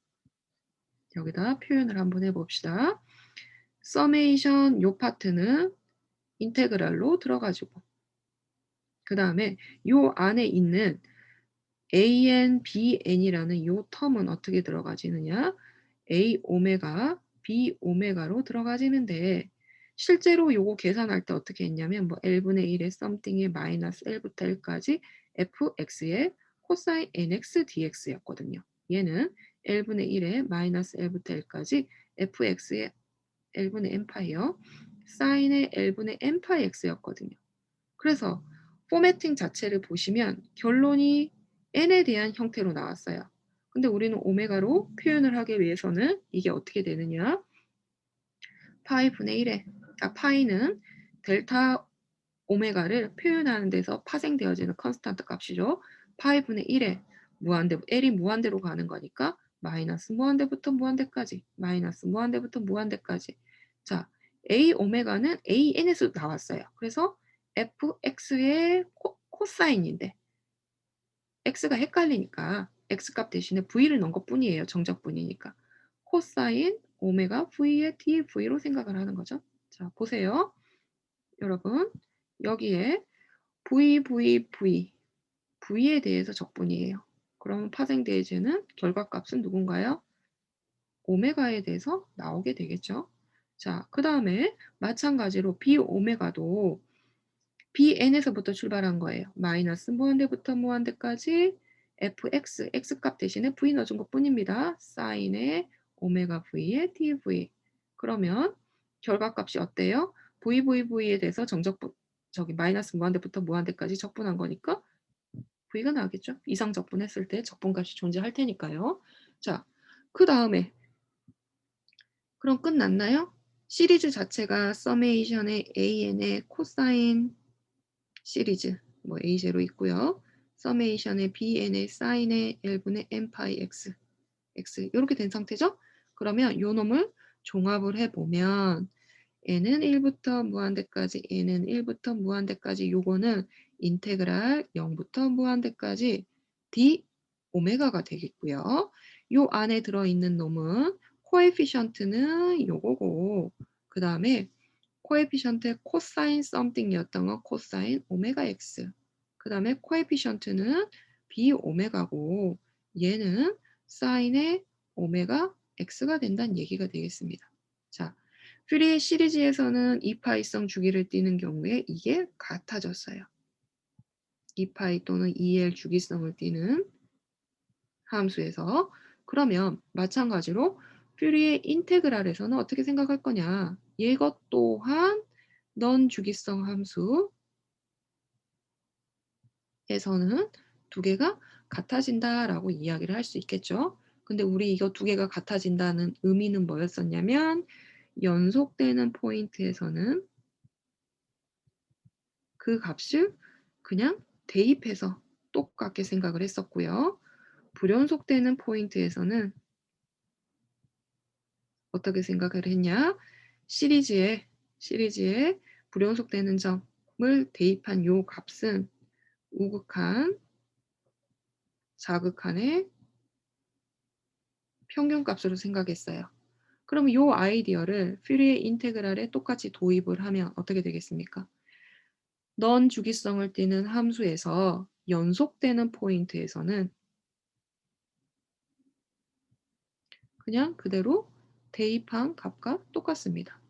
여기다 표현을 한번 해 봅시다. 서메이션 요 파트는 인테그랄로 들어가지고 그다음에 요 안에 있는 an, bn이라는 요 텀은 어떻게 들어가지느냐? a 오메가, b 오메가로 들어가지는데 실제로 요거 계산할 때 어떻게 했냐면 뭐 L분의 1의 something의 마이너스 L부터 L까지 fx의 코사인 nx dx였거든요. 얘는 L분의 1의 마이너스 L부터 L까지 fx의 L분의 n파이요. 사인의 L분의 n파이 x였거든요. 그래서 포매팅 자체를 보시면 결론이 n에 대한 형태로 나왔어요. 근데 우리는 오메가로 표현을 하기 위해서는 이게 어떻게 되느냐? 파이 분의 1에 파이는 델타 오메가를 표현하는 데서 파생되어지는 컨스탄트 값이죠. 파이 분의 1에 무한대 L이 무한대로 가는 거니까 마이너스 무한대부터 무한대까지 마이너스 무한대부터 무한대까지 자 A 오메가는 AN에서 나왔어요. 그래서 fx의 코사인인데 x가 헷갈리니까 x값 대신에 v를 넣은 것뿐이에요. 정적분이니까. 코사인 오메가 v의 dv로 생각을 하는 거죠. 자 보세요. 여러분 여기에 v에 대해서 적분이에요. 그러면 파생대해지는 결과값은 누군가요? 오메가에 대해서 나오게 되겠죠. 자, 그 다음에 마찬가지로 b 오메가도 bn에서부터 출발한 거예요. 마이너스 무한대부터 무한대까지 x값 대신에 v 넣어준 것뿐입니다. 사인의 오메가 v의 dv. 그러면 결과값이 어때요? v에 대해서 저기 마이너스 무한대부터 무한대까지 적분한 거니까 v가 나오겠죠. 이상 적분했을 때 적분값이 존재할 테니까요. 자, 그 다음에 그럼 끝났나요? 시리즈 자체가 서메이션의 an의 코사인 시리즈 뭐 A0 있고요. 서메이션의 BN의 사인의 L분의 n파이 x 이렇게 된 상태죠? 그러면 요 놈을 종합을 해보면 n은 1부터 무한대까지 n은 1부터 무한대까지 요거는 인테그랄 0부터 무한대까지 d 오메가가 되겠고요. 요 안에 들어있는 놈은 코에피션트는 요거고 그 다음에 코에피션트의 코사인 썸띵이었던 건 코사인 오메가 x. 그 다음에 코에피션트는 b 오메가고 얘는 사인의 오메가 x가 된다는 얘기가 되겠습니다. 자, 퓨리의 시리즈에서는 2파이성 주기를 띠는 경우에 이게 같아졌어요. 2파이 또는 2L 주기성을 띠는 함수에서 그러면 마찬가지로 퓨리의 인테그랄에서는 어떻게 생각할 거냐? 이것 또한 넌 주기성 함수에서는 두 개가 같아진다라고 이야기를 할 수 있겠죠. 근데 우리 이거 두 개가 같아진다는 의미는 뭐였었냐면 연속되는 포인트에서는 그 값을 그냥 대입해서 똑같게 생각을 했었고요. 불연속되는 포인트에서는 어떻게 생각을 했냐? 시리즈에 불연속되는 점을 대입한 요 값은 우극한, 자극한의 평균값으로 생각했어요. 그럼 요 아이디어를 퓨리의 인테그랄에 똑같이 도입을 하면 어떻게 되겠습니까? 넌 주기성을 띠는 함수에서 연속되는 포인트에서는 그냥 그대로 대입한 값과 똑같습니다.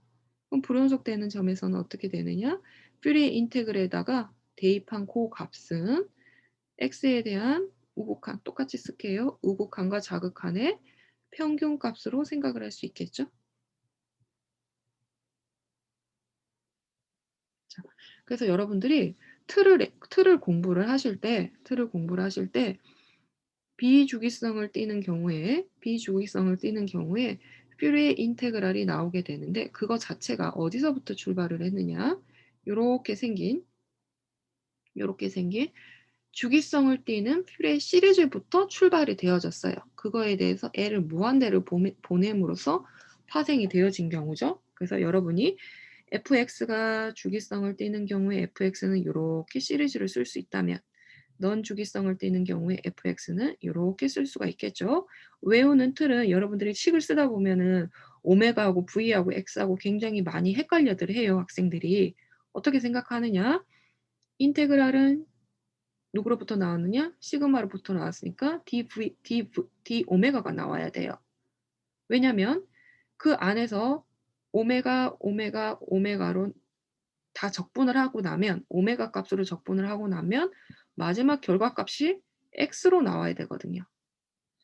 그럼 불연속되는 점에서는 어떻게 되느냐? 퓨리의 인테그랄에다가 대입한 그 값은 x에 대한 우극한 똑같이 쓸게요. 우극한과 자극한의 평균값으로 생각을 할 수 있겠죠. 자, 그래서 여러분들이 틀을 공부를 하실 때 비주기성을 띠는 경우에 퓨리의 인테그랄이 나오게 되는데 그거 자체가 어디서부터 출발을 했느냐? 요렇게 생긴 주기성을 띠는 퓨리의 시리즈부터 출발이 되어졌어요. 그거에 대해서 L을 무한대로 보냄으로써 파생이 되어진 경우죠. 그래서 여러분이 fx가 주기성을 띠는 경우에 fx는 요렇게 시리즈를 쓸 수 있다면 넌 주기성을 띠는 경우에 fx는 요렇게 쓸 수가 있겠죠. 외우는 틀은 여러분들이 식을 쓰다 보면은 오메가하고 v하고 x하고 굉장히 많이 헷갈려들 해요, 학생들이. 어떻게 생각하느냐? 인테그랄은 누구로부터 나왔느냐? 시그마로부터 나왔으니까 d 오메가가 나와야 돼요. 왜냐면 그 안에서 오메가로 다 적분을 하고 나면 오메가 값으로 적분을 하고 나면 마지막 결과값이 x로 나와야 되거든요.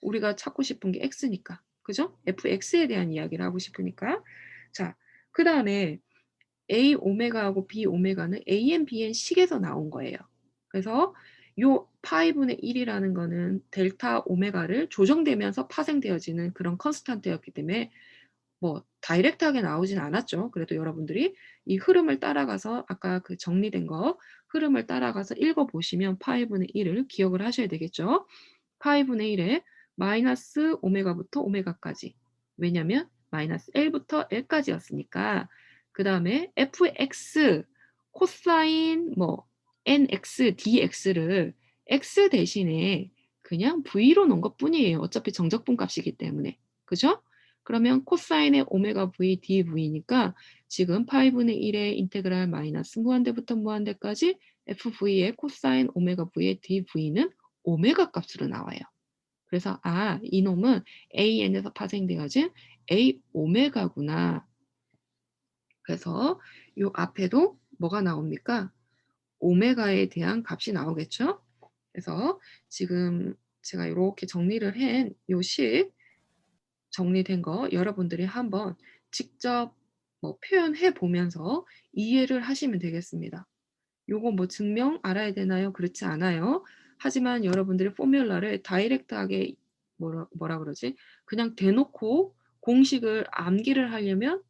우리가 찾고 싶은 게 x니까. 그죠? fx에 대한 이야기를 하고 싶으니까. 자, 그다음에 A 오메가하고 B 오메가는 AN, BN 식에서 나온 거예요. 그래서 요 파이분의 1이라는 거는 델타 오메가를 조정되면서 파생되어지는 그런 컨스탄트였기 때문에 뭐 다이렉트하게 나오진 않았죠. 그래도 여러분들이 이 흐름을 따라가서 아까 그 정리된 거 흐름을 따라가서 읽어 보시면 파이분의 1을 기억을 하셔야 되겠죠. 파이분의 1에 마이너스 오메가부터 오메가까지. 왜냐면 마이너스 L부터 L까지였으니까. 그다음에 fx 코사인 뭐 nx, dx를 x 대신에 그냥 v로 놓은 것뿐이에요. 어차피 정적분 값이기 때문에. 그죠? 그러면 코사인의 오메가 v dv니까 지금 파이분의 1의 인테그랄 마이너스 무한대부터 무한대까지 fv의 코사인 오메가 v의 dv는 오메가 값으로 나와요. 그래서 이놈은 AN에서 파생되어진 A 오메가구나. 그래서 요 앞에도 뭐가 나옵니까? 오메가에 대한 값이 나오겠죠? 그래서 지금 제가 이렇게 정리를 한 요 식 정리된 거 여러분들이 한번 직접 뭐 표현해 보면서 이해를 하시면 되겠습니다. 요거 뭐 증명 알아야 되나요? 그렇지 않아요. 하지만 여러분들이 포뮬러를 다이렉트하게 뭐라 그러지? 그냥 대놓고 공식을 암기를 하려면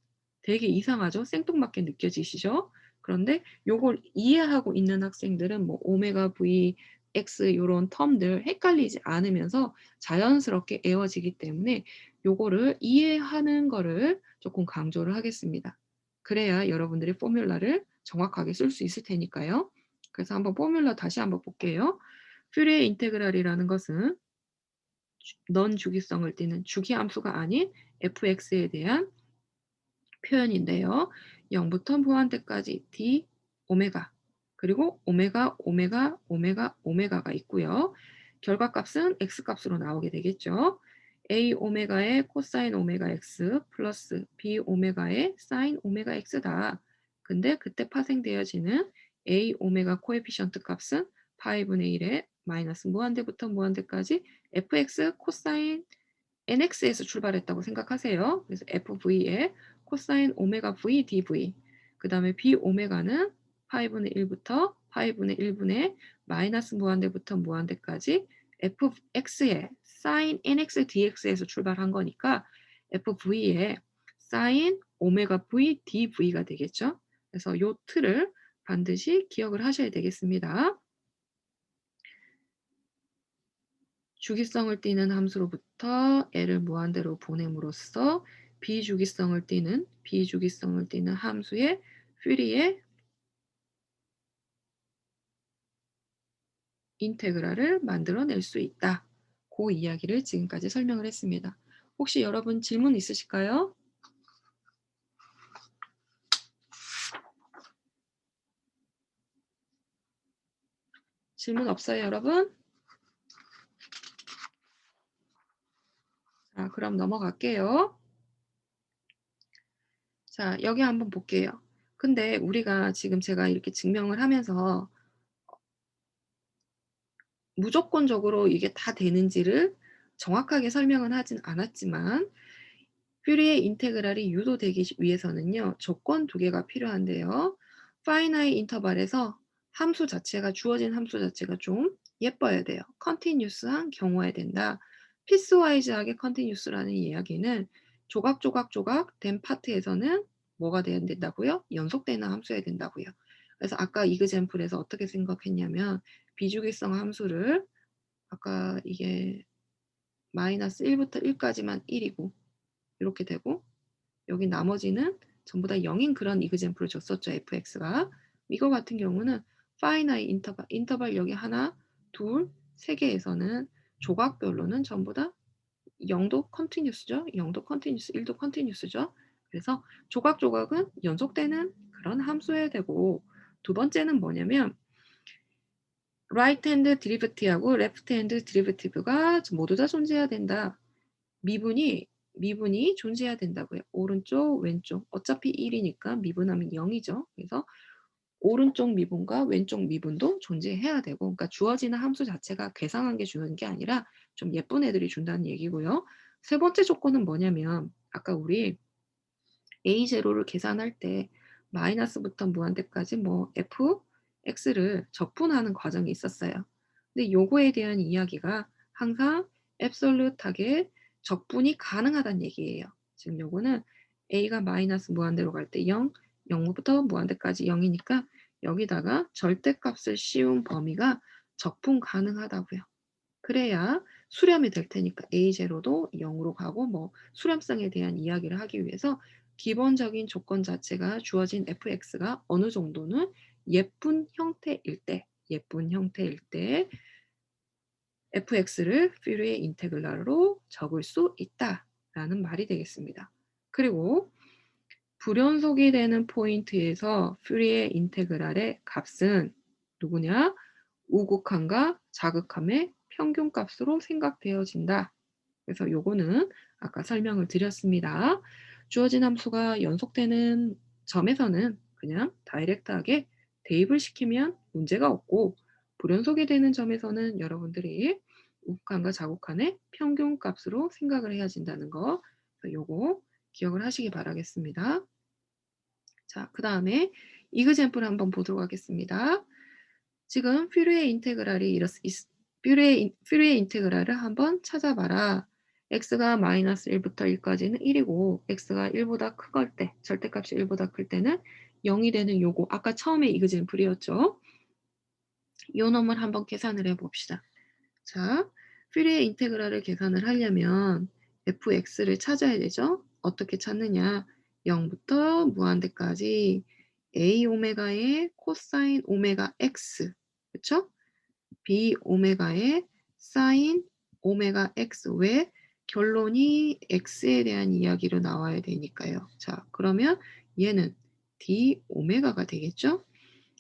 되게 이상하죠? 생뚱맞게 느껴지시죠? 그런데 요걸 이해하고 있는 학생들은 뭐 오메가 V, X 요런 텀들 헷갈리지 않으면서 자연스럽게 외워지기 때문에 요거를 이해하는 거를 조금 강조를 하겠습니다. 그래야 여러분들이 포뮬러를 정확하게 쓸 수 있을 테니까요. 그래서 한번 포뮬러 다시 한번 볼게요. 퓨리의 인테그랄이라는 것은 넌 주기성을 띠는 주기함수가 아닌 fx에 대한 표현인데요. 0부터 무한대까지 d 오메가 그리고 오메가가 있고요. 결과값은 x값으로 나오게 되겠죠. a 오메가의 코사인 오메가 x 플러스 b 오메가의 사인 오메가 x다. 근데 그때 파생되어지는 a 오메가 코에피션트 값은 파이분의 1에 마이너스 무한대부터 무한대까지 fx 코사인 nx에서 출발했다고 생각하세요. 그래서 fv에 코사인 오메가 v dv 그 다음에 b 오메가는 파이분의 1부터 파이분의 1분의 마이너스 무한대부터 무한대까지 fx에 sin nx dx에서 출발한 거니까 fv에 sin 오메가 v dv가 되겠죠. 그래서 요 틀을 반드시 기억을 하셔야 되겠습니다. 주기성을 띠는 함수로부터 L을 무한대로 보냄으로써 비주기성을 띠는 함수의 퓨리의 인테그랄을 만들어낼 수 있다. 그 이야기를 지금까지 설명을 했습니다. 혹시 여러분 질문 있으실까요? 질문 없어요, 여러분? 자, 그럼 넘어갈게요. 자, 여기 한번 볼게요. 근데 우리가 지금 제가 이렇게 증명을 하면서 무조건적으로 이게 다 되는지를 정확하게 설명은 하진 않았지만 퓨리의 인테그랄이 유도되기 위해서는요. 조건 두 개가 필요한데요. 파이나이 인터벌에서 함수 자체가 주어진 함수 자체가 좀 예뻐야 돼요. 컨티뉴스한 경우여야 된다. 피스와이즈하게 컨티뉴스라는 이야기는 조각조각 된 파트에서는 뭐가 돼야 된다고요? 연속되는 함수여야 된다고요. 그래서 아까 이그젬플에서 어떻게 생각했냐면 비주기성 함수를 아까 이게 마이너스 1부터 1까지만 1이고 이렇게 되고 여기 나머지는 전부 다 0인 그런 이그젬플을 줬었죠, fx가. 이거 같은 경우는 finite 인터벌 여기 하나, 둘, 세 개에서는 조각별로는 전부 다 0도 컨티뉴스죠. 0도 컨티뉴스, 1도 컨티뉴스죠. 그래서 조각조각은 연속되는 그런 함수여야 되고, 두 번째는 뭐냐면 right hand derivative하고 left hand derivative가 모두 다 존재해야 된다. 미분이 존재해야 된다고요. 오른쪽, 왼쪽. 어차피 1이니까 미분하면 0이죠. 그래서 오른쪽 미분과 왼쪽 미분도 존재해야 되고, 그러니까 주어지는 함수 자체가 괴상한 게 주는 게 아니라 좀 예쁜 애들이 준다는 얘기고요. 세 번째 조건은 뭐냐면 아까 우리 a0를 계산할 때 마이너스부터 무한대까지 뭐 fx를 적분하는 과정이 있었어요. 근데 요거에 대한 이야기가 항상 앱솔루트하게 적분이 가능하다는 얘기예요. 지금 요거는 a가 마이너스 무한대로 갈 때 0, 0부터 무한대까지 0이니까 여기다가 절대값을 씌운 범위가 적분 가능하다고요. 그래야 수렴이 될 테니까 a0도 0으로 가고 뭐 수렴성에 대한 이야기를 하기 위해서 기본적인 조건 자체가 주어진 fx가 어느 정도는 예쁜 형태일 때 fx를 퓨리에 인테그랄로 적을 수 있다라는 말이 되겠습니다. 그리고 불연속이 되는 포인트에서 퓨리에 인테그랄의 값은 누구냐? 우극함과 자극함의 평균값으로 생각되어진다. 그래서 요거는 아까 설명을 드렸습니다. 주어진 함수가 연속되는 점에서는 그냥 다이렉트하게 대입을 시키면 문제가 없고, 불연속이 되는 점에서는 여러분들이 우극함과 자극함의 평균값으로 생각을 해야진다는 거, 요거 기억을 하시기 바라겠습니다. 자, 그 다음에 이그젬플 한번 보도록 하겠습니다. 지금 퓨리에 인테그랄이 퓨리에 인테그랄을 한번 찾아봐라. x가 마이너스 1부터 1까지는 1이고 x가 1보다 클 때, 절대값이 1보다 클 때는 0이 되는 요거, 아까 처음에 이그젬플이었죠. 요 놈을 한번 계산을 해봅시다. 자, 퓨리에 인테그랄을 계산을 하려면 fx를 찾아야 되죠. 어떻게 찾느냐. 0부터 무한대까지 a 오메가의 코사인 오메가 x, 그쵸? b 오메가의 사인 오메가 x. 왜? 결론이 x에 대한 이야기로 나와야 되니까요. 자, 그러면 얘는 d 오메가가 되겠죠?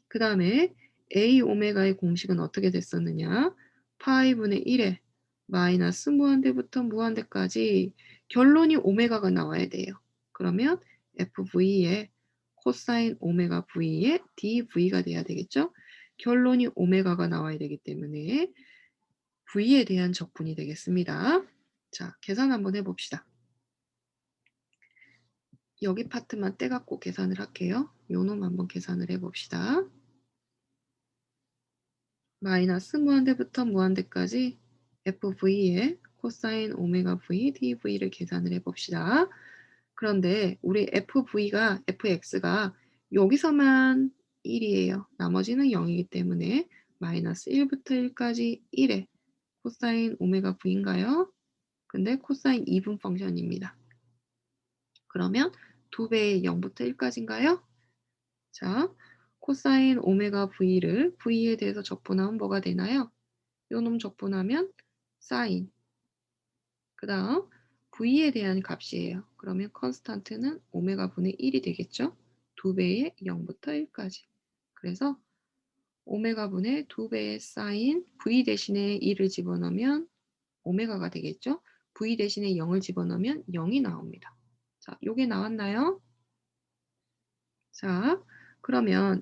그 다음에 a 오메가의 공식은 어떻게 됐었느냐? 파이분의 1에 마이너스 무한대부터 무한대까지 결론이 오메가가 나와야 돼요. 그러면 fv의 코사인 오메가 v의 dv가 돼야 되겠죠? 결론이 오메가가 나와야 되기 때문에 v에 대한 적분이 되겠습니다. 자, 계산 한번 해봅시다. 여기 파트만 떼갖고 계산을 할게요. 요 놈 한번 계산을 해봅시다. 마이너스 무한대부터 무한대까지 fv의 코사인 오메가 v dv를 계산을 해봅시다. 그런데 우리 fx가 여기서만 1이에요. 나머지는 0이기 때문에 마이너스 1부터 1까지 1의 코사인 오메가 v인가요? 근데 코사인 2분 펑션입니다. 그러면 2배의 0부터 1까지인가요? 자, 코사인 오메가 v를 v에 대해서 적분하면 뭐가 되나요? 요놈 적분하면 사인. 그 다음 v에 대한 값이에요. 그러면 컨스탄트는 오메가 분의 1이 되겠죠? 2배의 0부터 1까지. 그래서 오메가 분의 2배의 사인 v 대신에 1을 집어넣으면 오메가가 되겠죠? v 대신에 0을 집어넣으면 0이 나옵니다. 자, 요게 나왔나요? 자, 그러면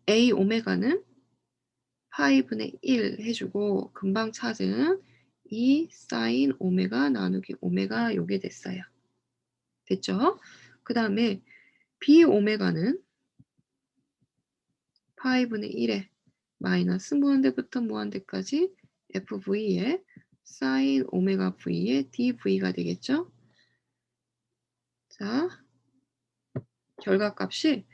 a 오메가는 파이분의 1 해주고 금방 찾은 2 사인 오메가 나누기 오메가 요게 됐어요. 됐죠? 그 다음에 b 오메가는 파이분의 1에 마이너스 무한대부터 무한대까지 fv의 사인 오메가 v의 dv가 되겠죠? 자, 결과값이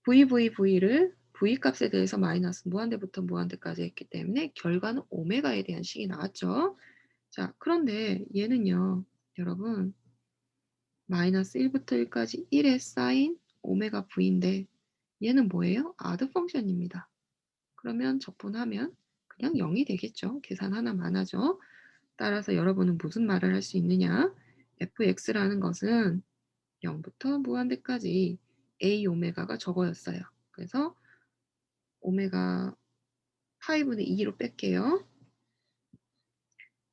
v를 v값에 대해서 마이너스 무한대부터 무한대까지 했기 때문에 결과는 오메가에 대한 식이 나왔죠. 자, 그런데 얘는요, 여러분, 마이너스 1부터 1까지 1의 사인 오메가 v인데 얘는 뭐예요? 아드 펑션입니다. 그러면 적분하면 그냥 0이 되겠죠. 계산 하나만 하죠. 따라서 여러분은 무슨 말을 할 수 있느냐? fx라는 것은 0부터 무한대까지 a 오메가가 저거였어요. 그래서 오메가 파이분의 2로 뺄게요.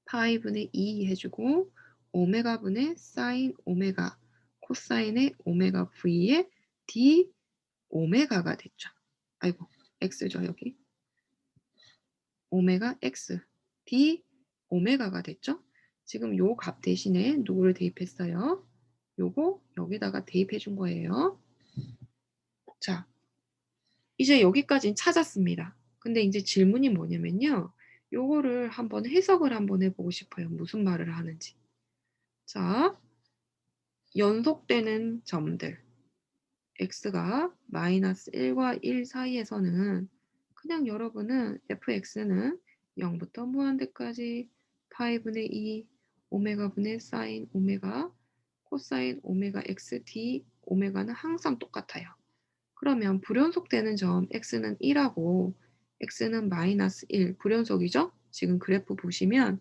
파이분의 2 해주고 오메가분의 사인 오메가 코사인의 오메가 v의 d 오메가가 됐죠. 아이고 x죠 여기. 오메가 x d 오메가가 됐죠. 지금 요 값 대신에 누구를 대입했어요? 요거 여기다가 대입해 준 거예요. 자, 이제 여기까지는 찾았습니다. 근데 이제 질문이 뭐냐면요. 요거를 한번 해석을 한번 해보고 싶어요. 무슨 말을 하는지. 자, 연속되는 점들 x가 마이너스 1과 1 사이에서는 그냥 여러분은 fx는 0부터 무한대까지 파이분의 2 오메가분의 사인 오메가 코사인 오메가 x d 오메가는 항상 똑같아요. 그러면 불연속되는 점 x는 1하고 x는 마이너스 1 불연속이죠? 지금 그래프 보시면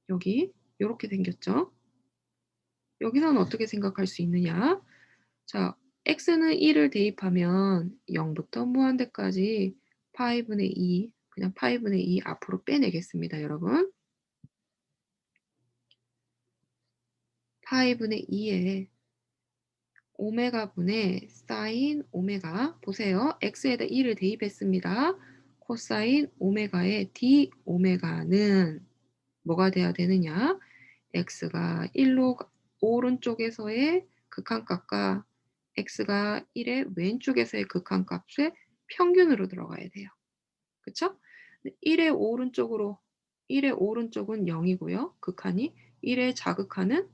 여기 요렇게 생겼죠? 여기서는 어떻게 생각할 수 있느냐? 자, x는 1을 대입하면 0부터 무한대까지 파이분의 2 그냥 파이분의 2 앞으로 빼내겠습니다, 여러분. 파이분의 2에 오메가분의 사인 오메가 보세요. x에다 1을 대입했습니다. 코사인 오메가의 d 오메가는 뭐가 돼야 되느냐? x가 1로 오른쪽에서의 극한값과 x가 1의 왼쪽에서의 극한값의 평균으로 들어가야 돼요. 그쵸? 1의 오른쪽으로 1의 오른쪽은 0이고요. 극한이 1의 자극한은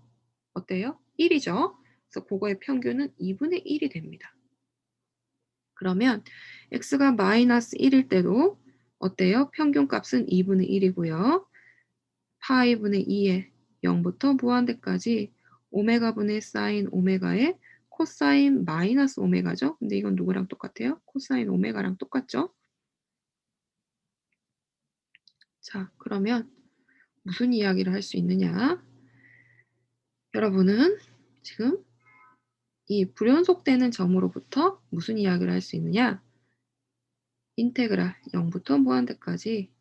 어때요? 1이죠. 그래서 그거의 평균은 2분의 1이 됩니다. 그러면 x가 마이너스 1일 때도 어때요? 평균값은 2분의 1이고요. 파이분의 2에 0부터 무한대까지 오메가분의 사인 오메가의 코사인 마이너스 오메가죠. 근데 이건 누구랑 똑같아요? 코사인 오메가랑 똑같죠? 자, 그러면 무슨 이야기를 할 수 있느냐? 여러분은 지금 이 불연속되는 점으로부터 무슨 이야기를 할 수 있느냐? 인테그랄 0부터 무한대까지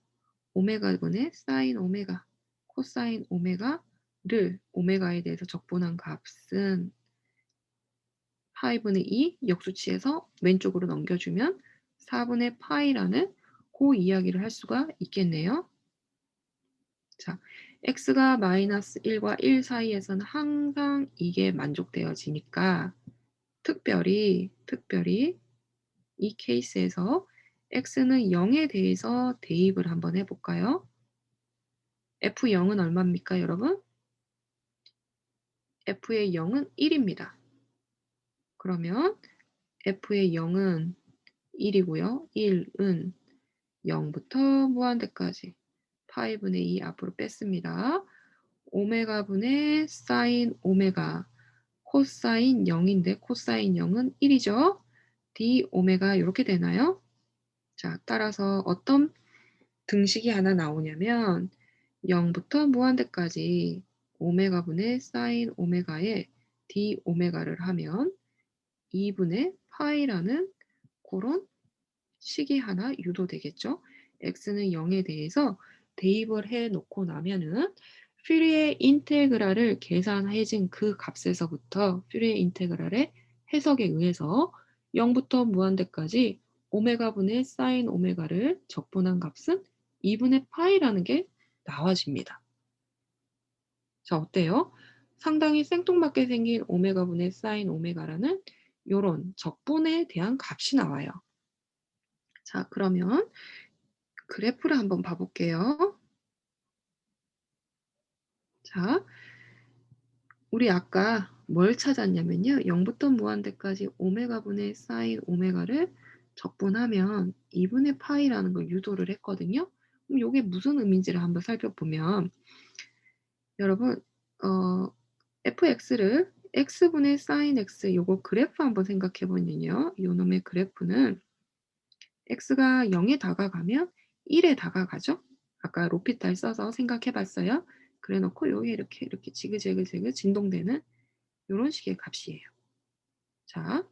오메가분의 사인 오메가, 코사인 오메가를 오메가에 대해서 적분한 값은 파이분의 2 역수치에서 왼쪽으로 넘겨주면 4분의 파이라는 그 이야기를 할 수가 있겠네요. 자, x가 마이너스 1과 1 사이에서는 항상 이게 만족되어지니까 특별히 이 케이스에서 x는 0에 대해서 대입을 한번 해볼까요? f0은 얼마입니까, 여러분? f의 0은 1입니다. 그러면 f의 0은 1이고요. 1은 0부터 무한대까지 파이분의 2 앞으로 뺐습니다. 오메가분의 사인 오메가 코사인 0인데 코사인 0은 1이죠. d 오메가 이렇게 되나요? 자, 따라서 어떤 등식이 하나 나오냐면 0부터 무한대까지 오메가분의 사인 오메가에 d 오메가를 하면 2분의 파이라는 그런 식이 하나 유도되겠죠. x는 0에 대해서 대입을 해 놓고 나면은 퓨리에 인테그랄을 계산해진 그 값에서부터 퓨리에 인테그랄의 해석에 의해서 0부터 무한대까지 오메가분의 사인 오메가를 적분한 값은 2분의 파이라는 게 나와집니다. 자, 어때요? 상당히 생뚱맞게 생긴 오메가분의 사인 오메가라는 요런 적분에 대한 값이 나와요. 자, 그러면 그래프를 한번 봐볼게요. 자, 우리 아까 뭘 찾았냐면요. 0부터 무한대까지 오메가분의 사인 오메가를 적분하면 2분의 파이라는 걸 유도를 했거든요. 그럼 이게 무슨 의미인지를 한번 살펴보면 여러분 fx를 x분의 sin x 요거 그래프 한번 생각해 보면요. 요 놈의 그래프는 x가 0에 다가가면 1에 다가가죠. 아까 로피탈 써서 생각해 봤어요. 그래 놓고 요게 이렇게 지그재그 진동되는 요런 식의 값이에요. 자,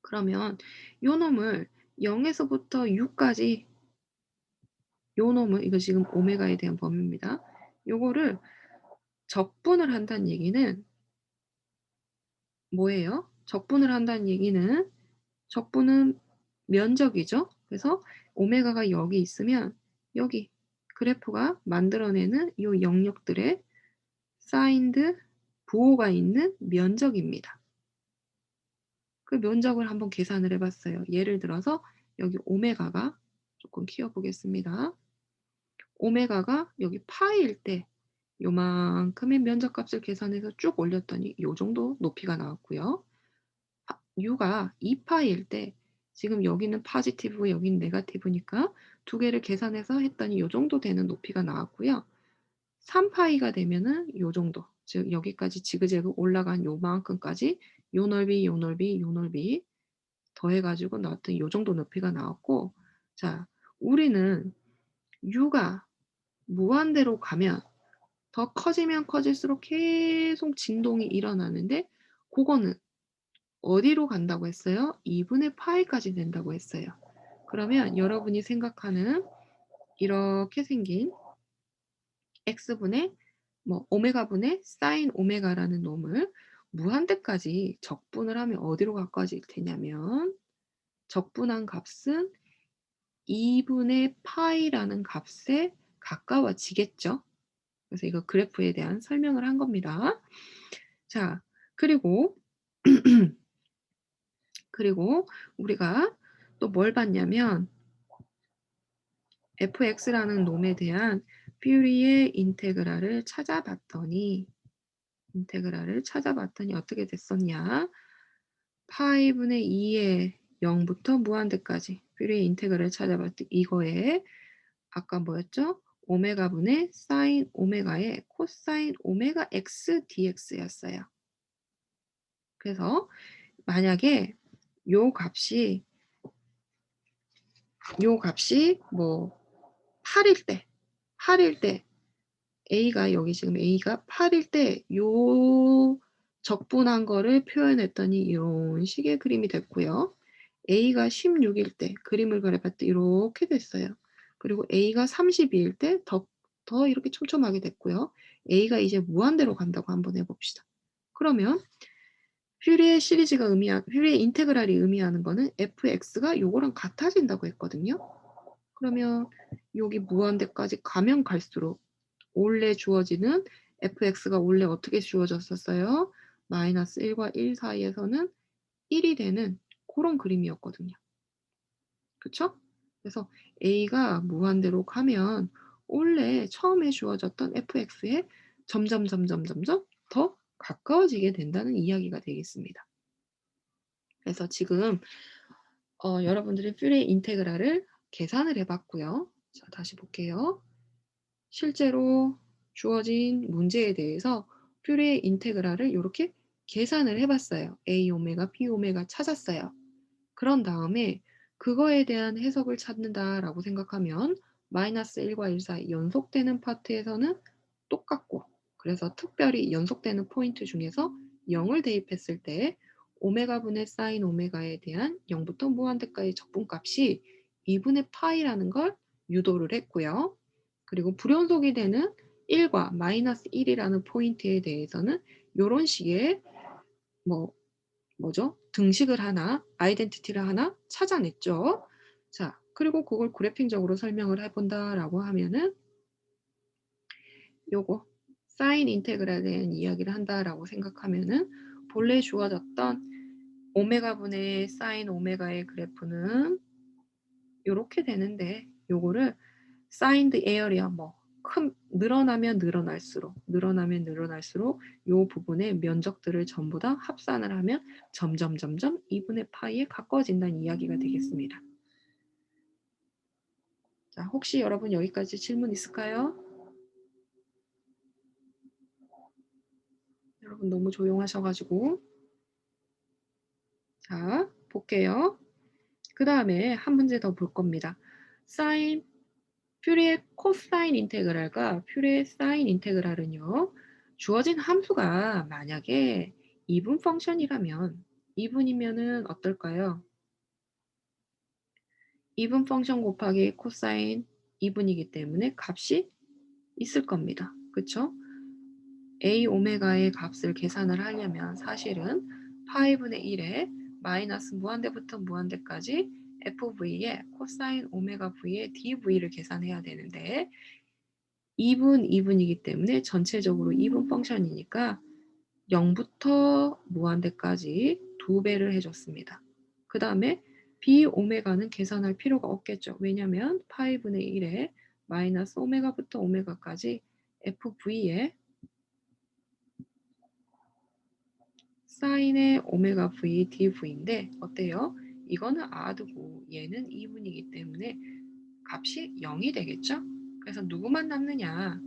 그러면 요 놈을 0 에서부터 6 까지 요 놈을 이거 지금 오메가에 대한 범위입니다. 요거를 적분을 한다는 얘기는 뭐예요? 적분을 한다는 얘기는 적분은 면적이죠. 그래서 오메가가 여기 있으면 여기 그래프가 만들어내는 요 영역들의 사인드 부호가 있는 면적입니다. 그 면적을 한번 계산을 해 봤어요. 예를 들어서 여기 오메가가 조금 키워 보겠습니다. 오메가가 여기 파이일 때 요만큼의 면적값을 계산해서 쭉 올렸더니 요 정도 높이가 나왔고요. u가 2파이일 때 지금 여기는 포지티브고 여기는 네거티브니까 두 개를 계산해서 했더니 요 정도 되는 높이가 나왔고요. 3파이가 되면은 요 정도, 즉 여기까지 지그재그 올라간 요만큼까지 요 넓이, 요 넓이, 요 넓이 더해 가지고 나왔더니 요 정도 높이가 나왔고, 자, 우리는 u가 무한대로 가면 더 커지면 커질수록 계속 진동이 일어나는데 고거는 어디로 간다고 했어요? 2분의 파이까지 된다고 했어요. 그러면 여러분이 생각하는 이렇게 생긴 x분의 뭐 오메가분의 sin 오메가라는 놈을 무한대까지 적분을 하면 어디로 가까워질 테냐면 적분한 값은 2분의 파이라는 값에 가까워지겠죠. 그래서 이거 그래프에 대한 설명을 한 겁니다. 자, 그리고 우리가 또 뭘 봤냐면 fx라는 놈에 대한 퓨리의 인테그랄을 찾아봤더니 어떻게 됐었냐. 파이분의 2의 0부터 무한대까지 퓨리의 인테그랄을 찾아봤더니 이거에 아까 뭐였죠? 오메가분의 사인 오메가의 코사인 오메가 x dx였어요. 그래서 만약에 요 값이 뭐 8일 때 a가 여기 지금 a가 8일 때 요 적분한 거를 표현했더니 이런 식의 그림이 됐고요. a가 16일 때 그림을 그려봤더니 이렇게 됐어요. 그리고 a가 32일 때 더 이렇게 촘촘하게 됐고요. a가 이제 무한대로 간다고 한번 해봅시다. 그러면 퓨리의 인테그랄이 의미하는 거는 fx가 요거랑 같아진다고 했거든요. 그러면 여기 무한대까지 가면 갈수록 원래 주어지는 fx가 원래 어떻게 주어졌었어요? 마이너스 1과 1 사이에서는 1이 되는 그런 그림이었거든요. 그쵸? 그래서 a가 무한대로 가면 원래 처음에 주어졌던 fx에 점점 더 가까워지게 된다는 이야기가 되겠습니다. 그래서 지금 여러분들이 퓨리의 인테그랄을 계산을 해봤고요. 자, 다시 볼게요. 실제로 주어진 문제에 대해서 퓨리의 인테그랄을 이렇게 계산을 해봤어요. a 오메가, b 오메가 찾았어요. 그런 다음에 그거에 대한 해석을 찾는다라고 생각하면 마이너스 1과 1 사이 연속되는 파트에서는 똑같고, 그래서 특별히 연속되는 포인트 중에서 0을 대입했을 때 오메가분의 사인 오메가에 대한 0부터 무한대까지 적분값이 2분의 파이라는 걸 유도를 했고요. 그리고 불연속이 되는 1과 마이너스 1이라는 포인트에 대해서는 이런 식의 등식을 하나, 아이덴티티를 하나 찾아냈죠. 자, 그리고 그걸 그래핑적으로 설명을 해본다라고 하면은 요거 사인 인테그랄에 대한 이야기를 한다라고 생각하면은 본래 주어졌던 오메가분의 사인 오메가의 그래프는 요렇게 되는데 요거를 사인드 에어리어 늘어나면 늘어날수록 요 부분의 면적들을 전부 다 합산을 하면 점점 2분의 파이에 가까워진다는 이야기가 되겠습니다. 자, 혹시 여러분 여기까지 질문 있을까요? 여러분 여러분 너무 조용하셔 가지고. 자, 볼게요. 그다음에 한 문제 더 볼 겁니다. 사인 퓨리의 코사인 인테그랄과 퓨리의 사인 인테그랄은요. 주어진 함수가 만약에 이분 펑션이라면 이분이면은 어떨까요? 이분 펑션 곱하기 코사인 이분이기 때문에 값이 있을 겁니다. 그쵸? A 오메가의 값을 계산을 하려면 사실은 파이분의 1에 마이너스 무한대부터 무한대까지 FV의 코사인 오메가 V의 DV를 계산해야 되는데 2분, 2분이기 때문에 전체적으로 2분 펑션이니까 0부터 무한대까지 2배를 해줬습니다. 그 다음에 B 오메가는 계산할 필요가 없겠죠. 왜냐하면 파이분의 1에 마이너스 오메가부터 오메가까지 FV의 사인의 오메가 V dV인데 어때요? 이거는 r고 얘는 2분이기 때문에 값이 0이 되겠죠? 그래서 누구만 남느냐?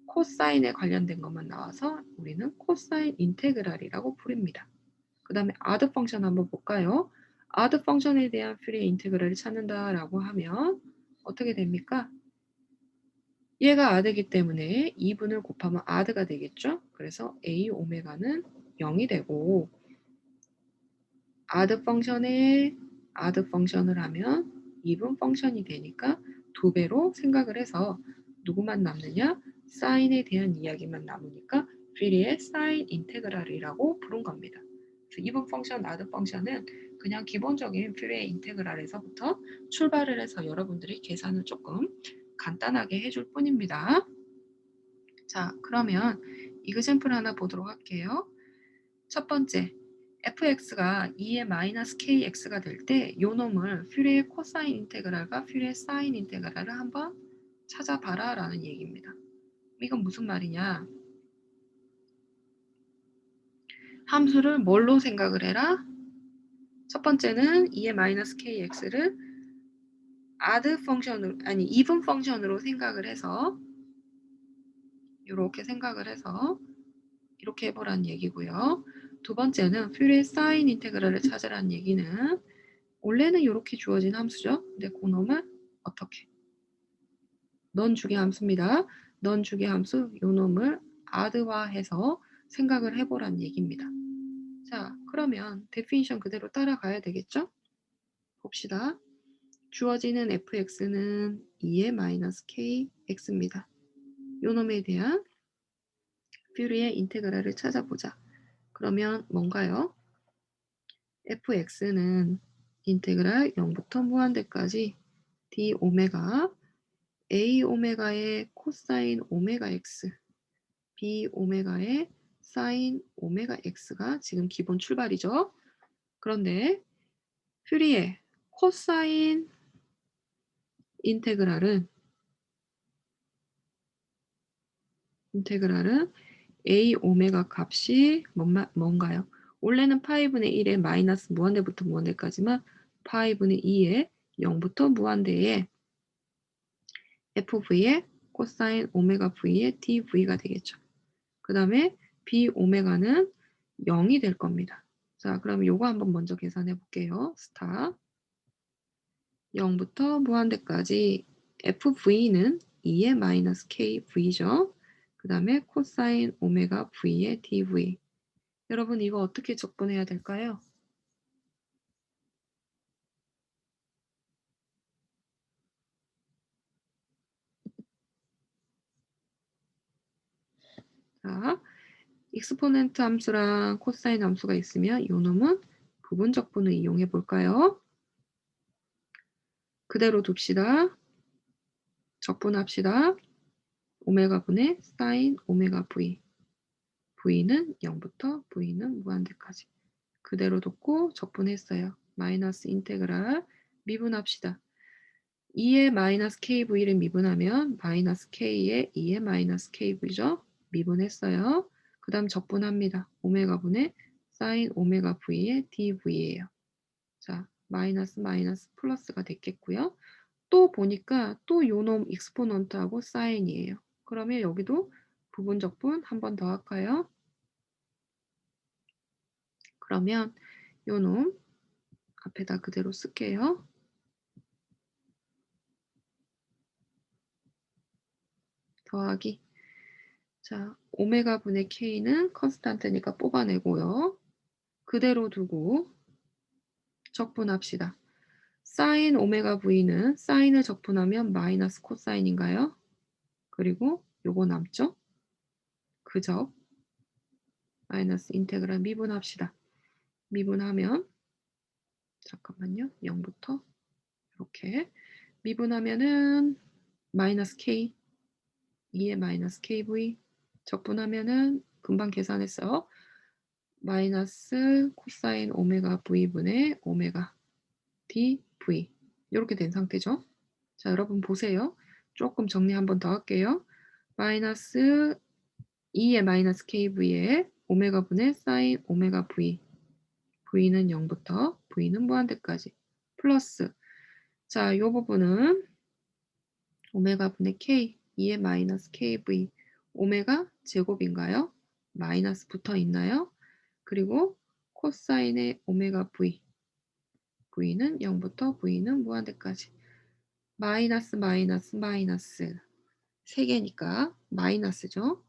코사인에 관련된 것만 나와서 우리는 코사인 인테그랄이라고 부릅니다. 그 다음에 아드 펑션 한번 볼까요? 아드 펑션에 대한 퓨리의 인테그랄을 찾는다라고 하면 어떻게 됩니까? 얘가 아드이기 때문에 2분을 곱하면 아드가 되겠죠? 그래서 A 오메가는 0이 되고 아드 펑션에 아드 펑션을 하면 2분 펑션이 되니까 2배로 생각을 해서 누구만 남느냐? 사인에 대한 이야기만 남으니까 퓨리의 사인 인테그랄이라고 부른 겁니다. 그래서 2분 펑션, 아드 펑션은 그냥 기본적인 퓨리의 인테그랄에서부터 출발을 해서 여러분들이 계산을 조금 간단하게 해줄 뿐입니다. 자, 그러면 이그샘플 하나 보도록 할게요. 첫 번째, fx가 2의 마이너스 kx가 될 때 요 놈을 퓨리의 코사인 인테그랄과 퓨리의 사인 인테그랄을 한번 찾아봐라 라는 얘기입니다. 이건 무슨 말이냐? 함수를 뭘로 생각을 해라? 첫 번째는 2의 마이너스 kx를 아드 펑션으로, 아니 이분 펑션으로 생각을 해서 이렇게 생각을 해서 이렇게 해보라는 얘기고요. 두 번째는 퓨리의 사인 인테그랄을 찾으라는 얘기는 원래는 이렇게 주어진 함수죠. 근데 그놈은 어떻게? 넌 주기 함수입니다. 넌 주기 함수 요 놈을 아드화해서 생각을 해보라는 얘기입니다. 자, 그러면 데피니션 그대로 따라가야 되겠죠? 봅시다. 주어지는 fx는 2의 마이너스 kx입니다. 요 놈에 대한 퓨리의 인테그랄을 찾아보자. 그러면 뭔가요? fx는 인테그랄 0부터 무한대까지 d 오메가 a 오메가의 코사인 오메가 x b 오메가의 사인 오메가 x가 지금 기본 출발이죠. 그런데 퓨리의 코사인 인테그랄은 a 오메가 값이 뭔가요? 원래는 파이분의 1에 마이너스 무한대부터 무한대까지만 파이분의 2에 0부터 무한대에 fv의 코사인 오메가 v의 dv가 되겠죠. 그 다음에 b 오메가는 0이 될 겁니다. 자, 그럼 요거 한번 먼저 계산해 볼게요. 스타 0부터 무한대까지 fv는 2의 마이너스 kv죠. 그 다음에 코사인 오메가 v의 dv. 여러분 이거 어떻게 적분해야 될까요? 자, 익스포넨트 함수랑 코사인 함수가 있으면 요 놈은 부분 적분을 이용해 볼까요? 그대로 둡시다. 적분합시다. 오메가분의 사인 오메가 v. v는 0부터 v는 무한대까지. 그대로 뒀고 적분했어요. 마이너스 인테그랄 미분합시다. 2의 마이너스 kv를 미분하면 마이너스 k의 2의 마이너스 kv죠. 미분했어요. 그 다음 적분합니다. 오메가분의 사인 오메가 v의 dv예요. 자, 마이너스 마이너스 플러스가 됐겠고요. 또 보니까 또 요놈 익스포넌트하고 사인이에요. 그러면 여기도 부분 적분 한 번 더 할까요? 그러면 요 놈 앞에다 그대로 쓸게요. 더하기. 자, 오메가 분의 K는 컨스탄트니까 뽑아내고요. 그대로 두고 적분합시다. 사인 오메가 V는 사인을 적분하면 마이너스 코사인인가요? 그리고 요거 남죠? 그죠? 마이너스 인테그랄 미분합시다. 미분하면 잠깐만요. 0부터 이렇게 미분하면은 마이너스 K 2의 마이너스 KV 적분하면은 금방 계산했어요. 마이너스 코사인 오메가 V분의 오메가 dV 이렇게 된 상태죠. 자, 여러분 보세요. 조금 정리 한번 더 할게요. 마이너스 2의 마이너스 KV에 오메가 분의 사인 오메가 V V는 0부터 V는 무한대까지 플러스 자, 요 부분은 오메가 분의 K 2의 마이너스 KV 오메가 제곱인가요? 마이너스 붙어 있나요? 그리고 코사인의 오메가 V V는 0부터 V는 무한대까지 마이너스 마이너스 마이너스 3개니까 마이너스죠.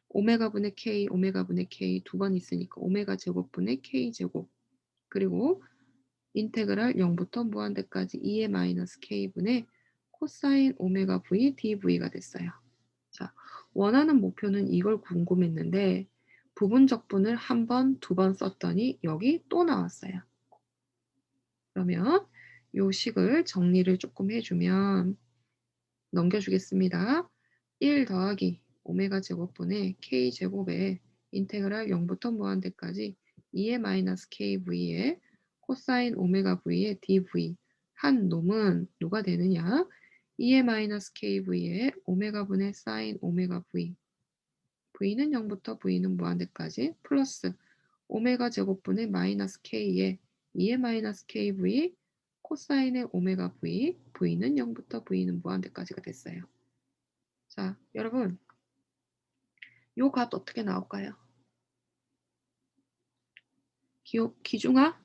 오메가 분의 K 오메가 분의 K 두 번 있으니까 오메가 제곱 분의 K 제곱 그리고 인테그랄 0부터 무한대까지 2의 마이너스 K분의 코사인 오메가 V dV가 됐어요. 자, 원하는 목표는 이걸 궁금했는데 부분 적분을 한 번, 두 번 썼더니 여기 또 나왔어요. 그러면 요 식을 정리를 조금 해주면 넘겨주겠습니다. 1 더하기 오메가 제곱분의 K 제곱에 인테그랄 0부터 무한대까지 2의 마이너스 KV에 코사인 오메가 V의 dV 한 놈은 누가 되느냐? 2의 마이너스 KV에 오메가 분의 사인 오메가 V V는 0부터 V는 무한대까지 플러스 오메가 제곱분의 마이너스 K에 2의 마이너스 KV 코사인의 오메가 V V는 0부터 V는 무한대까지가 됐어요. 자, 여러분 요 값 어떻게 나올까요? 기중아?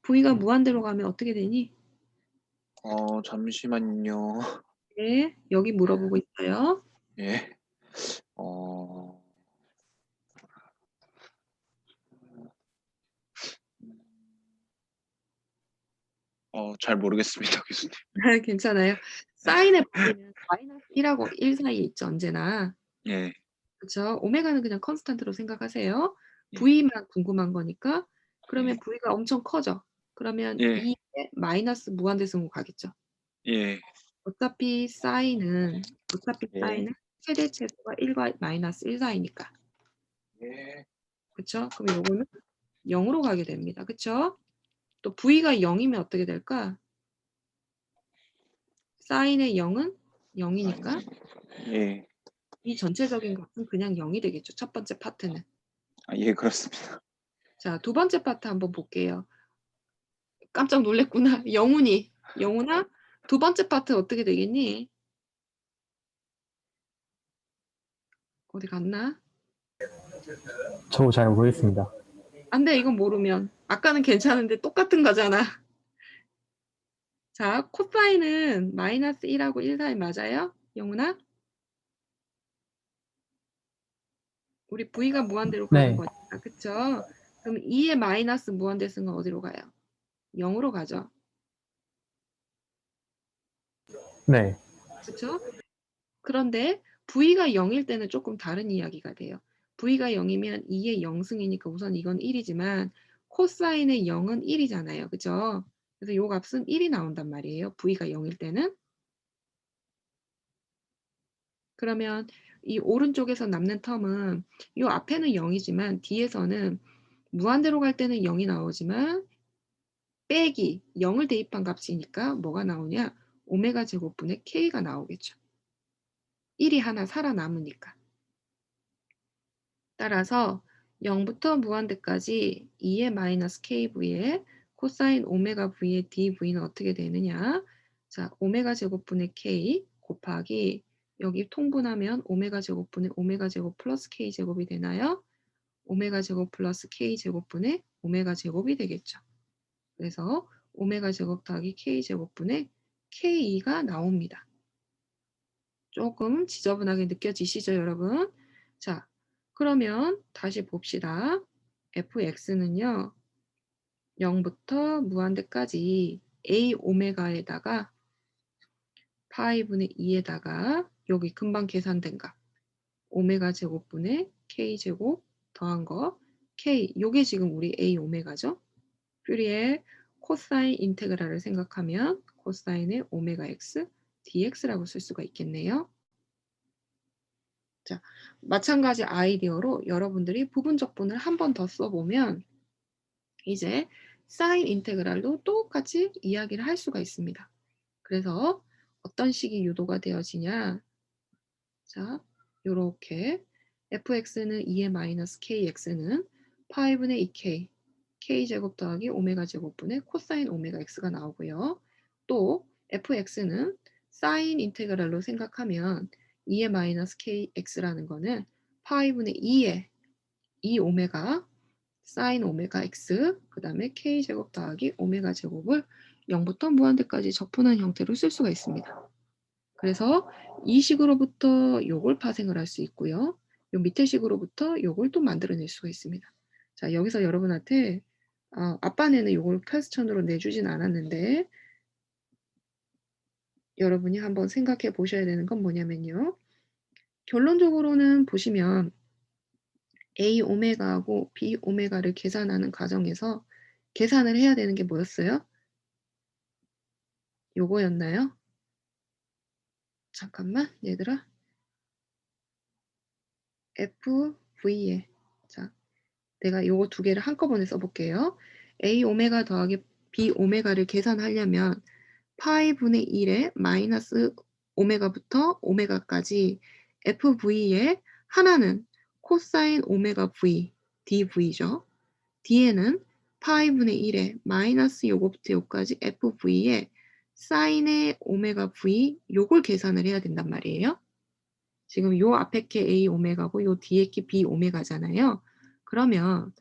V가 무한대로 가면 어떻게 되니? 잠시만요. 네, 여기 물어보고 있어요. 예. 잘 모르겠습니다, 교수님. 괜찮아요. 사인의 범위는 마이너스 1하고 1 사이에 있죠, 언제나. 예. 그쵸? 오메가는 그냥 컨스탄트로 생각하세요. 예. V만 궁금한 거니까. 그러면 예. V가 엄청 커져. 그러면 예. 2에 마이너스 무한대승으로 가겠죠. 예. 어차피 사인은 예. 최대 최소가 1과 마이너스 1 사이니까. 예. 그쵸? 그럼 요거는 0으로 가게 됩니다. 그쵸? 또 V가 0이면 어떻게 될까? 사인의 0은 0이니까 예. 이 전체적인 값은 그냥 0이 되겠죠. 첫 번째 파트는. 예, 그렇습니다. 자, 두 번째 파트 한번 볼게요. 깜짝 놀랐구나. 영훈이. 영훈아, 두 번째 파트 어떻게 되겠니? 어디 갔나? 저 잘 모르겠습니다. 안 돼, 이건 모르면. 아까는 괜찮은데 똑같은 거잖아. 자, 코사인은 마이너스 1하고 1 사이 맞아요? 영훈아? 우리 V가 무한대로 가는 네. 거니까. 그쵸? 그럼 2의 마이너스 무한대승은 어디로 가요? 0으로 가죠. 네. 그쵸? 그런데 V가 0일 때는 조금 다른 이야기가 돼요. V가 0이면 2의 0승이니까 우선 이건 1이지만 코사인의 0은 1이잖아요. 그죠? 그래서 요 값은 1이 나온단 말이에요. V가 0일 때는. 그러면 이 오른쪽에서 남는 텀은 요 앞에는 0이지만 뒤에서는 무한대로 갈 때는 0이 나오지만 빼기 0을 대입한 값이니까 뭐가 나오냐? 오메가 제곱분의 K가 나오겠죠. 1이 하나 살아남으니까. 따라서 0부터 무한대까지 2의 마이너스 KV에 코사인 오메가 V의 dV는 어떻게 되느냐? 자, 오메가 제곱분의 K 곱하기 여기 통분하면 오메가 제곱분의 오메가 제곱 플러스 K 제곱이 되나요? 오메가 제곱 플러스 K 제곱분의 오메가 제곱이 되겠죠. 그래서 오메가 제곱 더하기 k 제곱분의 k2가 나옵니다. 조금 지저분하게 느껴지시죠, 여러분? 자, 그러면 다시 봅시다. fx는요. 0부터 무한대까지 a 오메가에다가 파이분의 2에다가 여기 금방 계산된 값 오메가 제곱분의 k 제곱 더한 거 k 요게 지금 우리 a 오메가죠. 퓨리의 코사인 인테그랄을 생각하면 코사인의 오메가 x dx라고 쓸 수가 있겠네요. 자, 마찬가지 아이디어로 여러분들이 부분적분을 한 번 더 써보면 이제 사인 인테그랄도 똑같이 이야기를 할 수가 있습니다. 그래서 어떤 식이 유도가 되어지냐. 자, 요렇게 fx는 2의 마이너스 kx는 파이분의 2k k제곱 더하기 오메가 제곱분의 코사인 오메가 x가 나오고요. 또 fx는 사인 인테그랄로 생각하면 2의 마이너스 kx라는 거는 파이분의 2의 2 오메가 사인 오메가 x 그 다음에 k제곱 더하기 오메가 제곱을 0부터 무한대까지 적분한 형태로 쓸 수가 있습니다. 그래서 이 식으로부터 요걸 파생을 할 수 있고요. 요 밑에 식으로부터 요걸 또 만들어낼 수가 있습니다. 자, 여기서 여러분한테 아빠네는 요걸 퀘스천으로 내주진 않았는데 여러분이 한번 생각해 보셔야 되는 건 뭐냐면요. 결론적으로는 보시면 A 오메가하고 B 오메가를 계산하는 과정에서 계산을 해야 되는 게 뭐였어요? 요거였나요? 잠깐만 얘들아. FV에 자 내가 요거 두 개를 한꺼번에 써볼게요. A 오메가 더하기 B 오메가를 계산하려면 파이분의 1에 마이너스 오메가부터 오메가까지 FV에 하나는 코사인 오메가 V, DV죠. 뒤에는 파이분의 1에 마이너스 요거부터 요까지 FV에 사인의 오메가 V 요걸 계산을 해야 된단 말이에요. 지금 요 앞에 게 A 오메가고 요 뒤에 게 B 오메가잖아요. 그러면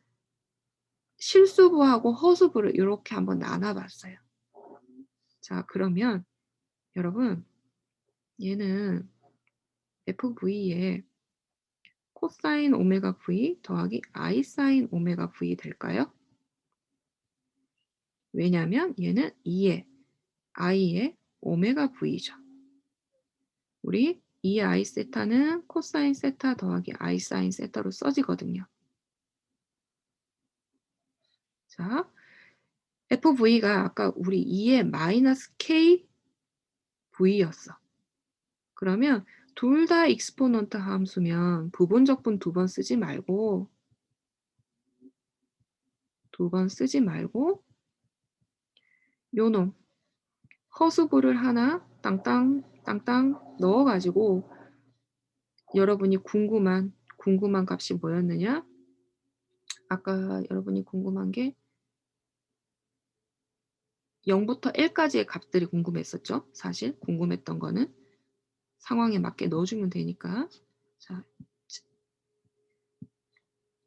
실수부하고 허수부를 이렇게 한번 나눠봤어요. 자, 그러면 여러분 얘는 FV에 코사인 오메가 V 더하기 I 사인 오메가 V 될까요? 왜냐하면 얘는 2의 I의 오메가 V죠. 우리 2의 I 세타는 코사인 세타 더하기 I 사인 세타로 써지거든요. 자, FV가 아까 우리 2의 마이너스 K V였어. 그러면 둘 다 익스포넌트 함수면 부분적분 두 번 쓰지 말고 요놈 허수부를 하나 땅땅 넣어가지고 여러분이 궁금한 값이 뭐였느냐? 아까 여러분이 궁금한 게 0부터 L까지의 값들이 궁금했었죠? 사실 궁금했던 거는 상황에 맞게 넣어주면 되니까. 자,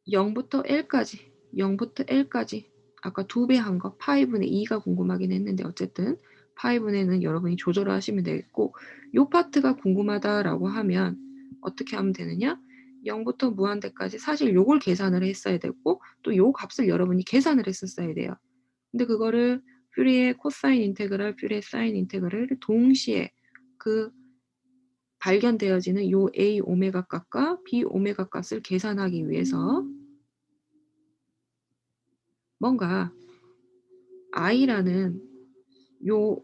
0부터 L까지 아까 2배 한 거 파이분의 2가 궁금하긴 했는데 어쨌든 파이분의는 여러분이 조절을 하시면 되겠고 요 파트가 궁금하다라고 하면 어떻게 하면 되느냐? 0부터 무한대까지 사실 요걸 계산을 했어야 되고 또 요 값을 여러분이 계산을 했었어야 돼요. 근데 그거를 퓨리의 코사인 인테그랄, 퓨리의 사인 인테그랄을 동시에 그 발견되어지는 요 A 오메가 값과 B 오메가 값을 계산하기 위해서 뭔가 I라는 요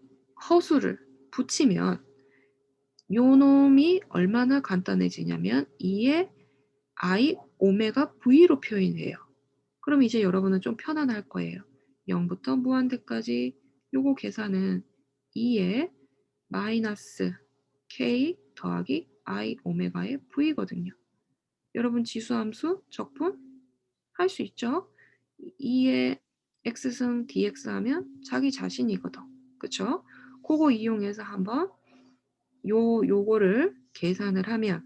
허수를 붙이면 요 놈이 얼마나 간단해지냐면 2의 I 오메가 V로 표현해요. 그럼 이제 여러분은 좀 편안할 거예요. 0부터 무한대까지 요거 계산은 2의 마이너스 K 더하기 I 오메가의 V거든요. 여러분 지수함수 적분 할 수 있죠? 2의 X승 DX 하면 자기 자신이거든. 그쵸? 그거 이용해서 한번 요거를 계산을 하면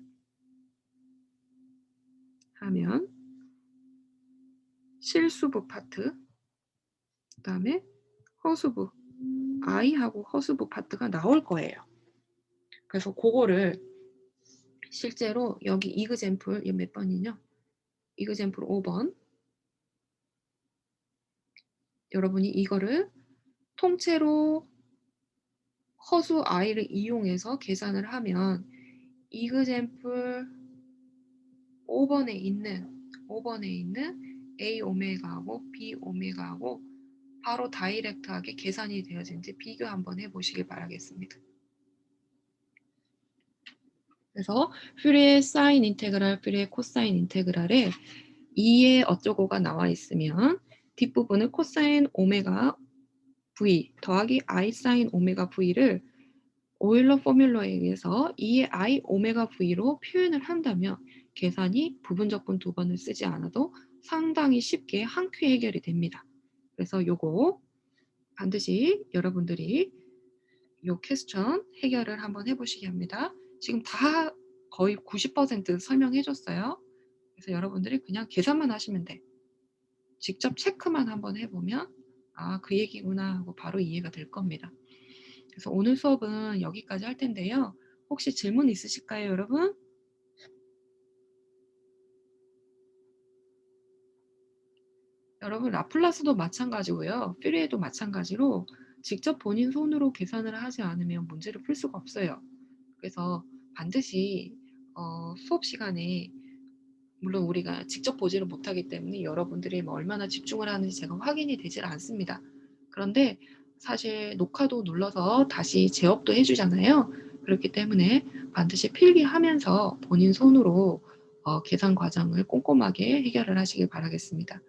실수부 파트, 그다음에 허수부, I하고 허수부 파트가 나올 거예요. 그래서 그거를 실제로 여기 이그젬플 이게 몇 번이냐? 이그젬플 5번. 여러분이 이거를 통째로 허수 I를 이용해서 계산을 하면 이그젬플 5번에 있는 A 오메가하고 B 오메가하고 바로 다이렉트하게 계산이 되어진지 비교 한번 해보시길 바라겠습니다. 그래서 퓨리의 사인 인테그랄, 퓨리의 코사인 인테그랄에 2의 어쩌고가 나와 있으면 뒷부분을 코사인 오메가 V 더하기 I 사인 오메가 V를 오일러 포뮬러에 의해서 2의 I 오메가 V로 표현을 한다면 계산이 부분적분 2번을 쓰지 않아도 상당히 쉽게 한 큐에 해결이 됩니다. 그래서 요거 반드시 여러분들이 요 퀘스천 해결을 한번 해보시기 합니다. 지금 다 거의 90% 설명해 줬어요. 그래서 여러분들이 그냥 계산만 하시면 돼. 직접 체크만 한번 해보면 아, 그 얘기구나 하고 바로 이해가 될 겁니다. 그래서 오늘 수업은 여기까지 할 텐데요. 혹시 질문 있으실까요, 여러분? 여러분 라플라스도 마찬가지고요. 퓨리에도 마찬가지로 직접 본인 손으로 계산을 하지 않으면 문제를 풀 수가 없어요. 그래서 반드시 수업 시간에 물론 우리가 직접 보지를 못하기 때문에 여러분들이 뭐 얼마나 집중을 하는지 제가 확인이 되질 않습니다. 그런데 사실 녹화도 눌러서 다시 재업도 해주잖아요. 그렇기 때문에 반드시 필기하면서 본인 손으로 계산 과정을 꼼꼼하게 해결을 하시길 바라겠습니다.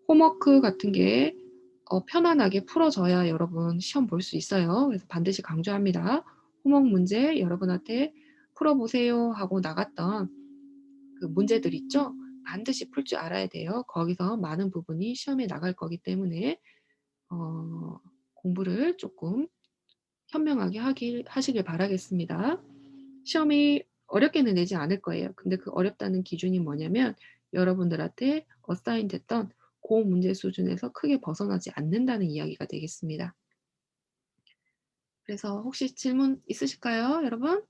홈워크 같은 게 편안하게 풀어져야 여러분 시험 볼 수 있어요. 그래서 반드시 강조합니다. 홈워크 문제 여러분한테 풀어보세요 하고 나갔던 그 문제들 있죠? 반드시 풀 줄 알아야 돼요. 거기서 많은 부분이 시험에 나갈 거기 때문에 공부를 조금 현명하게 하시길 바라겠습니다. 시험이 어렵게는 내지 않을 거예요. 근데 그 어렵다는 기준이 뭐냐면 여러분들한테 어사인 됐던 그 문제 수준에서 크게 벗어나지 않는다는 이야기가 되겠습니다. 그래서 혹시 질문 있으실까요, 여러분?